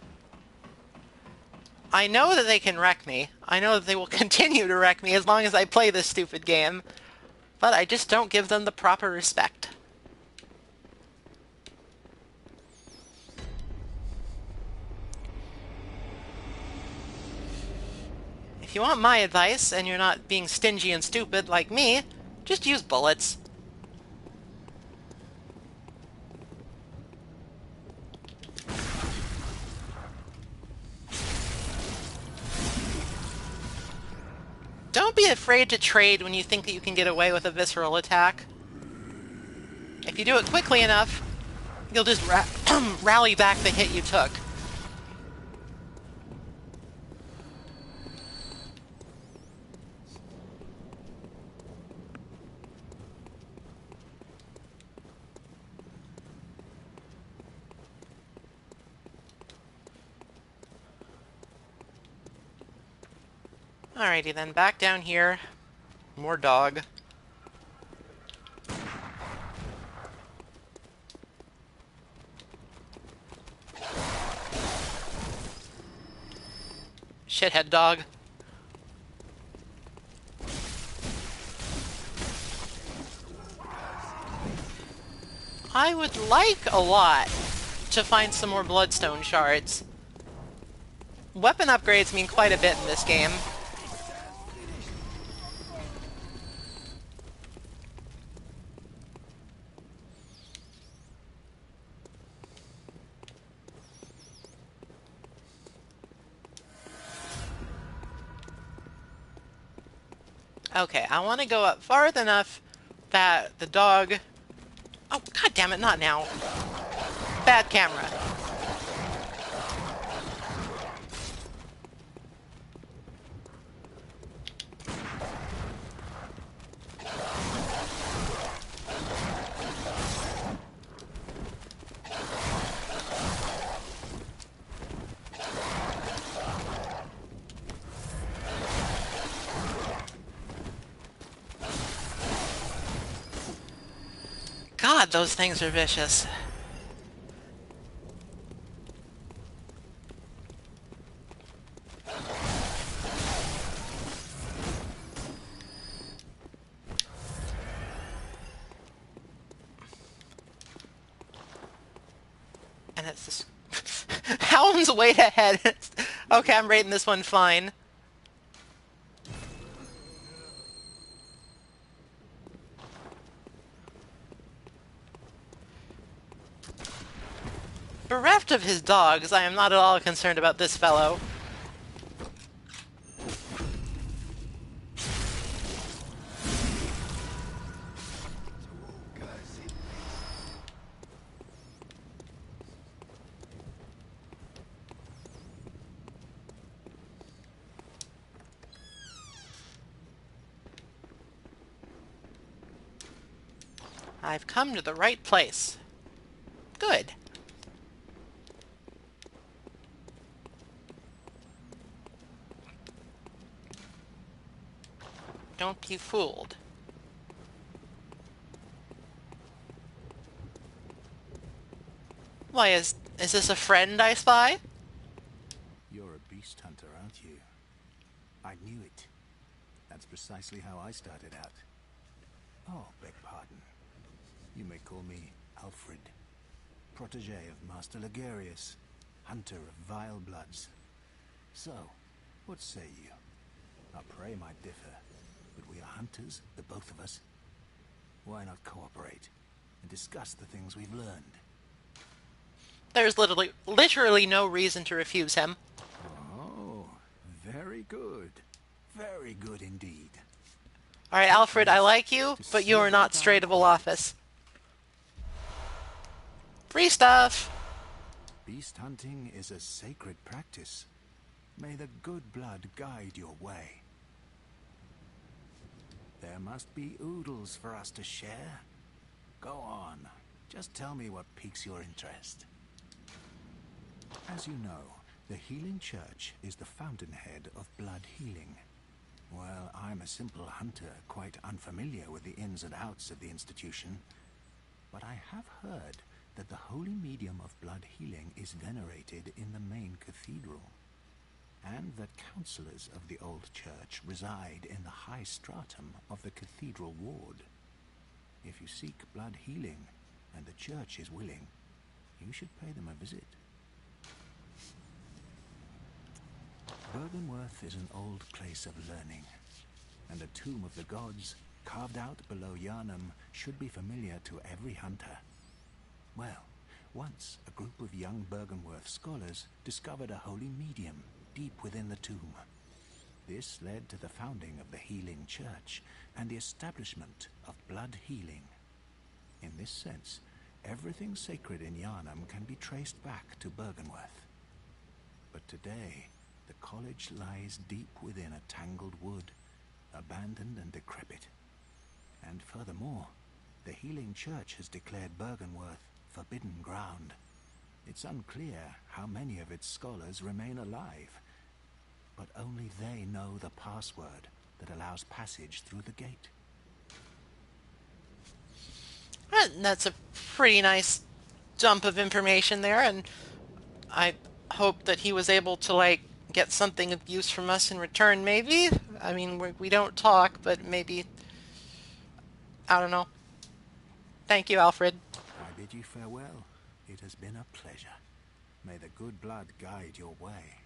I know that they can wreck me. I know that they will continue to wreck me as long as I play this stupid game. But I just don't give them the proper respect. If you want my advice, and you're not being stingy and stupid like me, just use bullets. Don't be afraid to trade when you think that you can get away with a visceral attack. If you do it quickly enough, you'll just rally back the hit you took. Alrighty then, back down here. More dog. Shithead dog. I would like a lot to find some more bloodstone shards. Weapon upgrades mean quite a bit in this game. Okay, I want to go up far enough that the dog... Oh, god damn it, not now. Bad camera. God, those things are vicious. And it's this... Hound's way ahead. Okay, I'm rating this one fine. Bereft of his dogs, I am not at all concerned about this fellow. I've come to the right place. Good. Don't be fooled. Why, is this a friend I spy? You're a beast hunter, aren't you? I knew it. That's precisely how I started out. Oh, beg pardon. You may call me Alfred, protege of Master Ligurius, hunter of vile bloods. So, what say you? Our prey might differ, but we are hunters, the both of us. Why not cooperate and discuss the things we've learned? There's literally no reason to refuse him. Oh, very good. Very good indeed. All right, Alfred, I like you, but you are not straight of office. Free stuff! Beast hunting is a sacred practice. May the good blood guide your way. There must be oodles for us to share. Go on. Just tell me what piques your interest. As you know, the Healing Church is the fountainhead of blood healing. Well, I'm a simple hunter, quite unfamiliar with the ins and outs of the institution. But I have heard that the holy medium of blood healing is venerated in the main cathedral, and that counselors of the old church reside in the high stratum of the cathedral ward. If you seek blood healing, and the church is willing, you should pay them a visit. Byrgenwerth is an old place of learning, and the Tomb of the Gods, carved out below Yharnam, should be familiar to every hunter. Well, once a group of young Byrgenwerth scholars discovered a holy medium deep within the tomb. This led to the founding of the Healing Church and the establishment of blood healing. In this sense, everything sacred in Yharnam can be traced back to Byrgenwerth. But today, the college lies deep within a tangled wood, abandoned and decrepit. And furthermore, the Healing Church has declared Byrgenwerth forbidden ground. It's unclear how many of its scholars remain alive, but only they know the password that allows passage through the gate. That's a pretty nice dump of information there, and I hope that he was able to, like, get something of use from us in return, maybe? I mean, we don't talk, but maybe... I don't know. Thank you, Alfred. I bid you farewell. It has been a pleasure. May the good blood guide your way.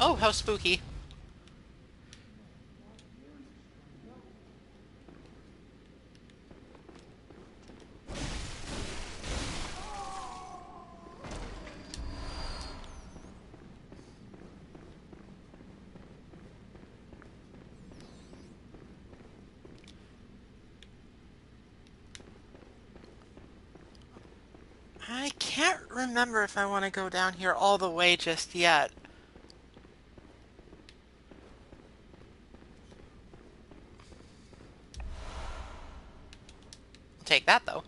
Oh, how spooky. I can't remember if I want to go down here all the way just yet. I'll take that, though.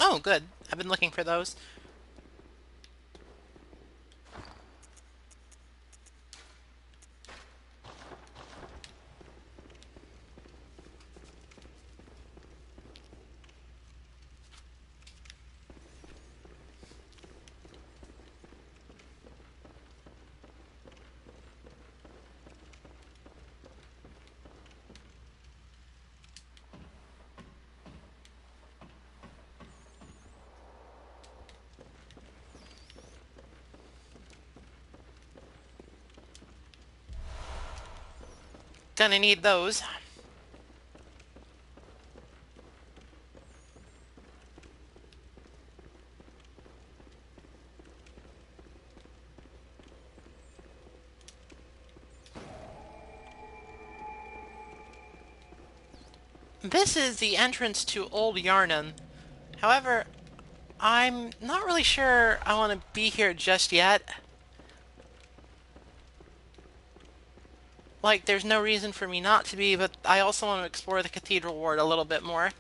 Oh, good. I've been looking for those. Gonna need those. This is the entrance to Old Yarnum. However, I'm not really sure I want to be here just yet. Like, there's no reason for me not to be, but I also want to explore the Cathedral Ward a little bit more.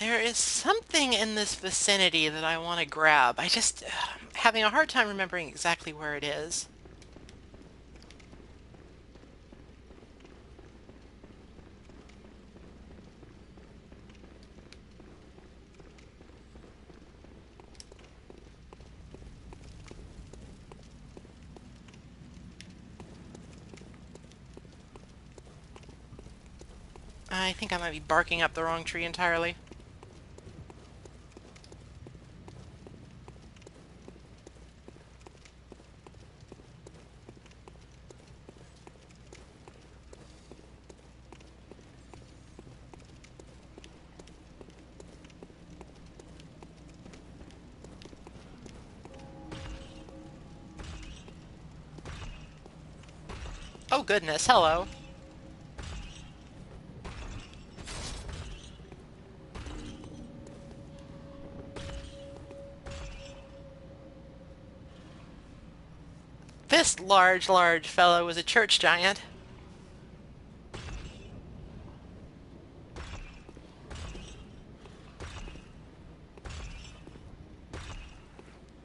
There is something in this vicinity that I want to grab. I just having a hard time remembering exactly where it is. I think I might be barking up the wrong tree entirely. Oh goodness, hello. This large fellow was a church giant.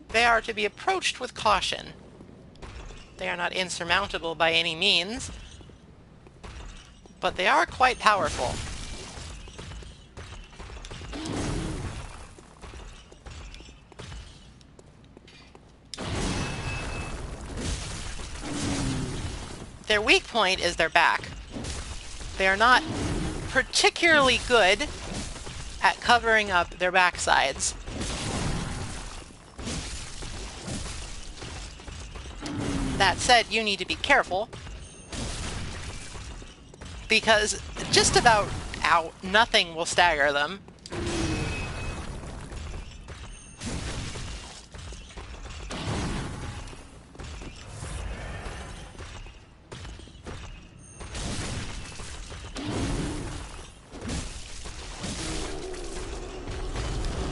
They are to be approached with caution. They are not insurmountable by any means, but they are quite powerful. Their weak point is their back. They are not particularly good at covering up their backsides. That said, you need to be careful, because just about nothing will stagger them.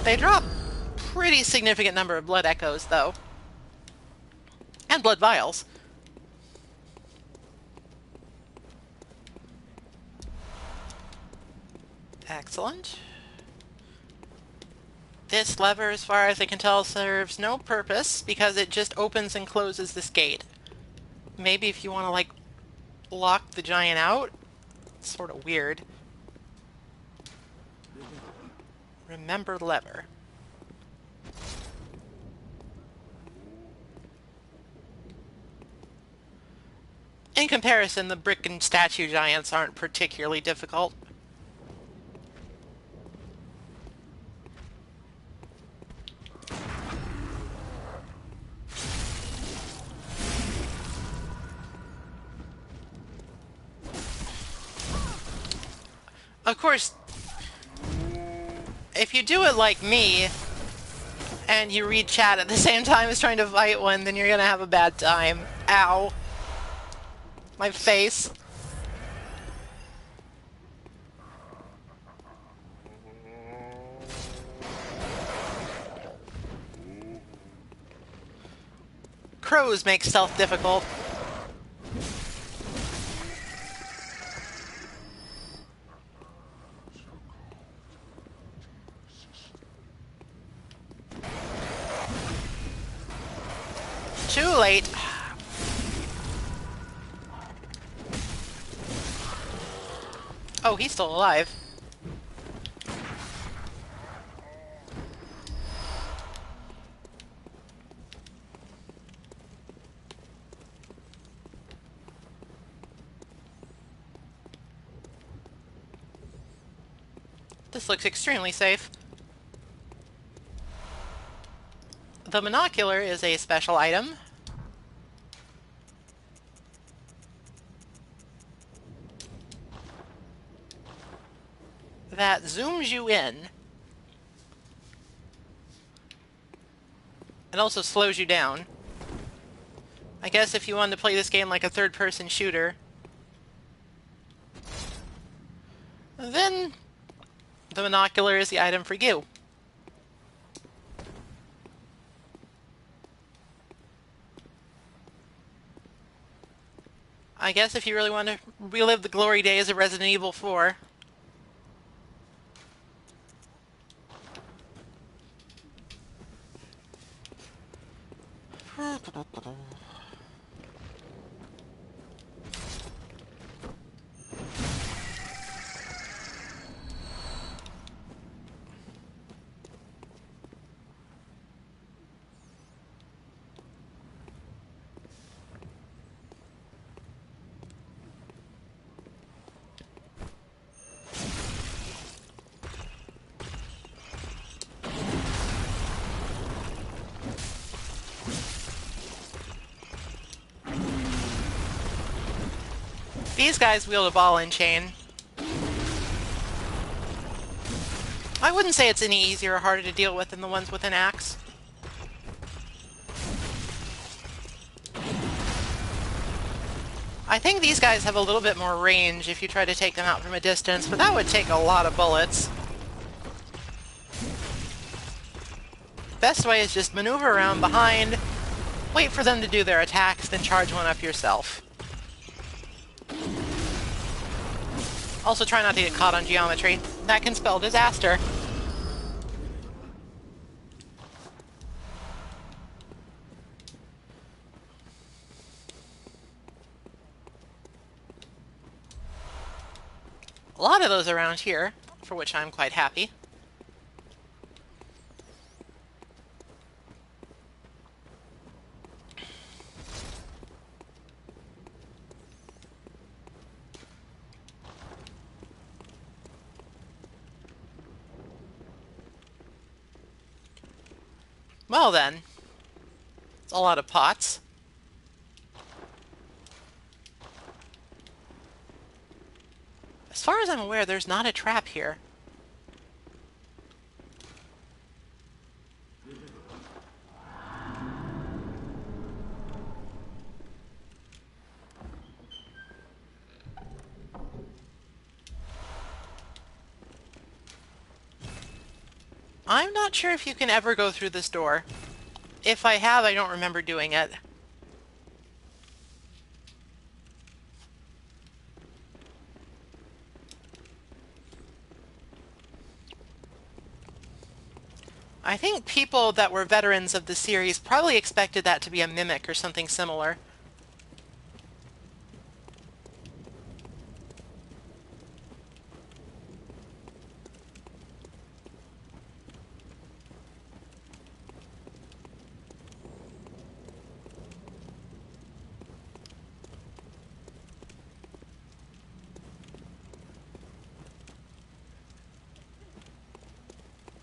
They drop pretty significant number of blood echoes, though. And blood vials. Excellent. This lever, as far as I can tell, serves no purpose because it just opens and closes this gate. Maybe if you want to, like, lock the giant out? It's sort of weird. Remember lever. In comparison, the brick and statue giants aren't particularly difficult. Of course, if you do it like me, and you read chat at the same time as trying to fight one, then you're gonna have a bad time. Ow. My face. Crows make stealth difficult. Too late. Oh, he's still alive. This looks extremely safe. The monocular is a special item. That zooms you in. It also slows you down. I guess if you wanted to play this game like a third-person shooter, then the monocular is the item for you. I guess if you really want to relive the glory days of Resident Evil 4. These guys wield a ball and chain. I wouldn't say it's any easier or harder to deal with than the ones with an axe. I think these guys have a little bit more range if you try to take them out from a distance, but that would take a lot of bullets. Best way is just maneuver around behind, wait for them to do their attacks, then charge one up yourself. Also try not to get caught on geometry. That can spell disaster. A lot of those around here, for which I'm quite happy. Well then, it's a lot of pots. As far as I'm aware, there's not a trap here. I'm not sure if you can ever go through this door. If I have, I don't remember doing it. I think people that were veterans of the series probably expected that to be a mimic or something similar.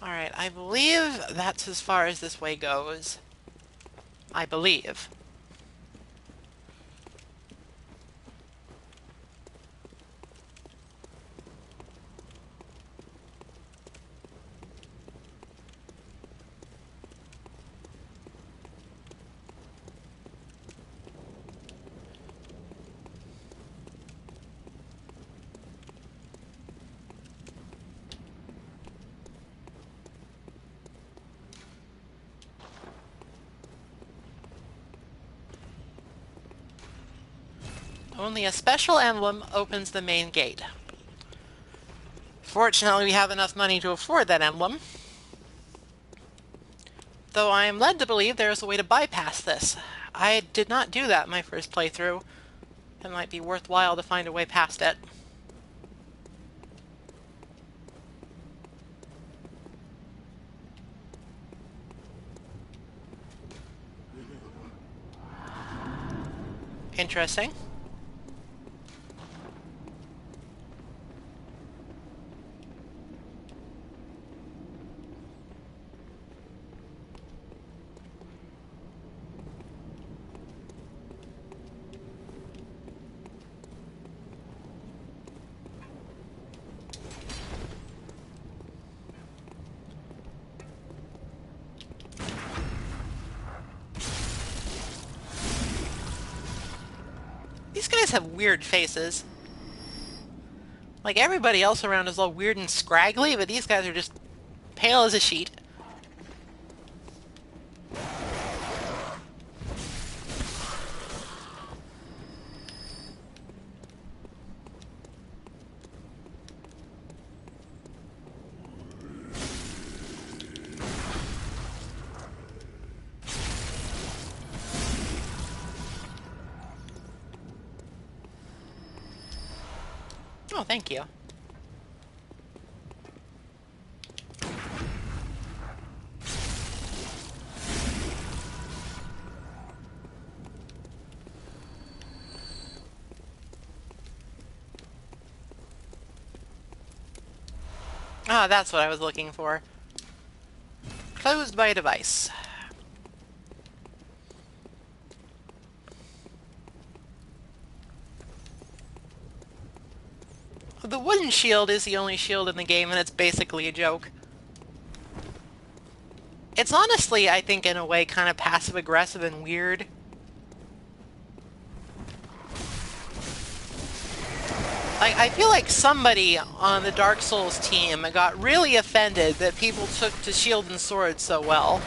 Alright, I believe that's as far as this way goes. I believe. Only a special emblem opens the main gate. Fortunately, we have enough money to afford that emblem. Though I am led to believe there is a way to bypass this. I did not do that in my first playthrough. It might be worthwhile to find a way past it. Interesting. These guys have weird faces. Like, everybody else around is all weird and scraggly, but these guys are just pale as a sheet. Oh, thank you. Ah, that's what I was looking for. Closed by a device. The wooden shield is the only shield in the game, and it's basically a joke. It's honestly, I think, in a way, kind of passive-aggressive and weird. Like, I feel like somebody on the Dark Souls team got really offended that people took to shield and sword so well.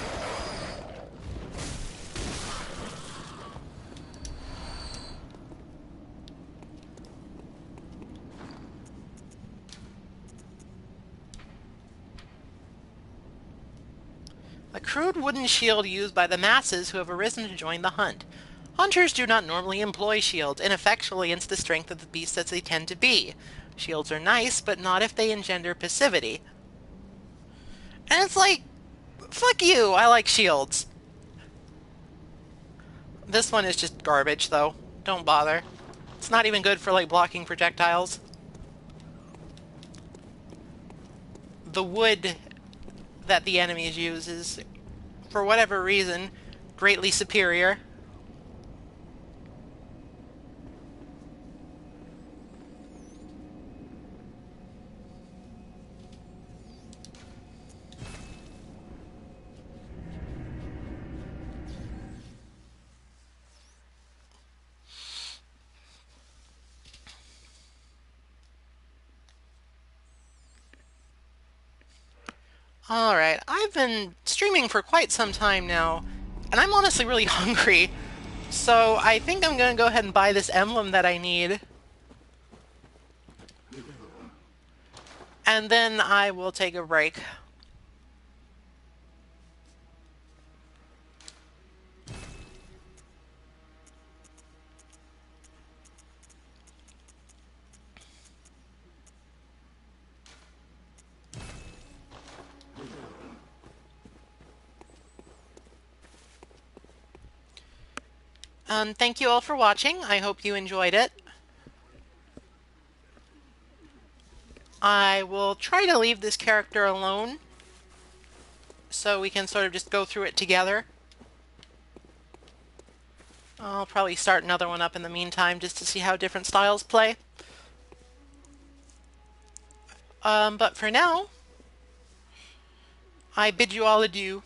A crude wooden shield used by the masses who have arisen to join the hunt. Hunters do not normally employ shields, ineffectually against the strength of the beasts as they tend to be. Shields are nice, but not if they engender passivity. And it's like, fuck you, I like shields. This one is just garbage, though. Don't bother. It's not even good for, like, blocking projectiles. The wood that the enemies use is, for whatever reason, greatly superior. Alright, I've been streaming for quite some time now, and I'm honestly really hungry, so I think I'm gonna go ahead and buy this emblem that I need. And then I will take a break. Thank you all for watching. I hope you enjoyed it. I will try to leave this character alone so we can sort of just go through it together. I'll probably start another one up in the meantime just to see how different styles play. But for now, I bid you all adieu.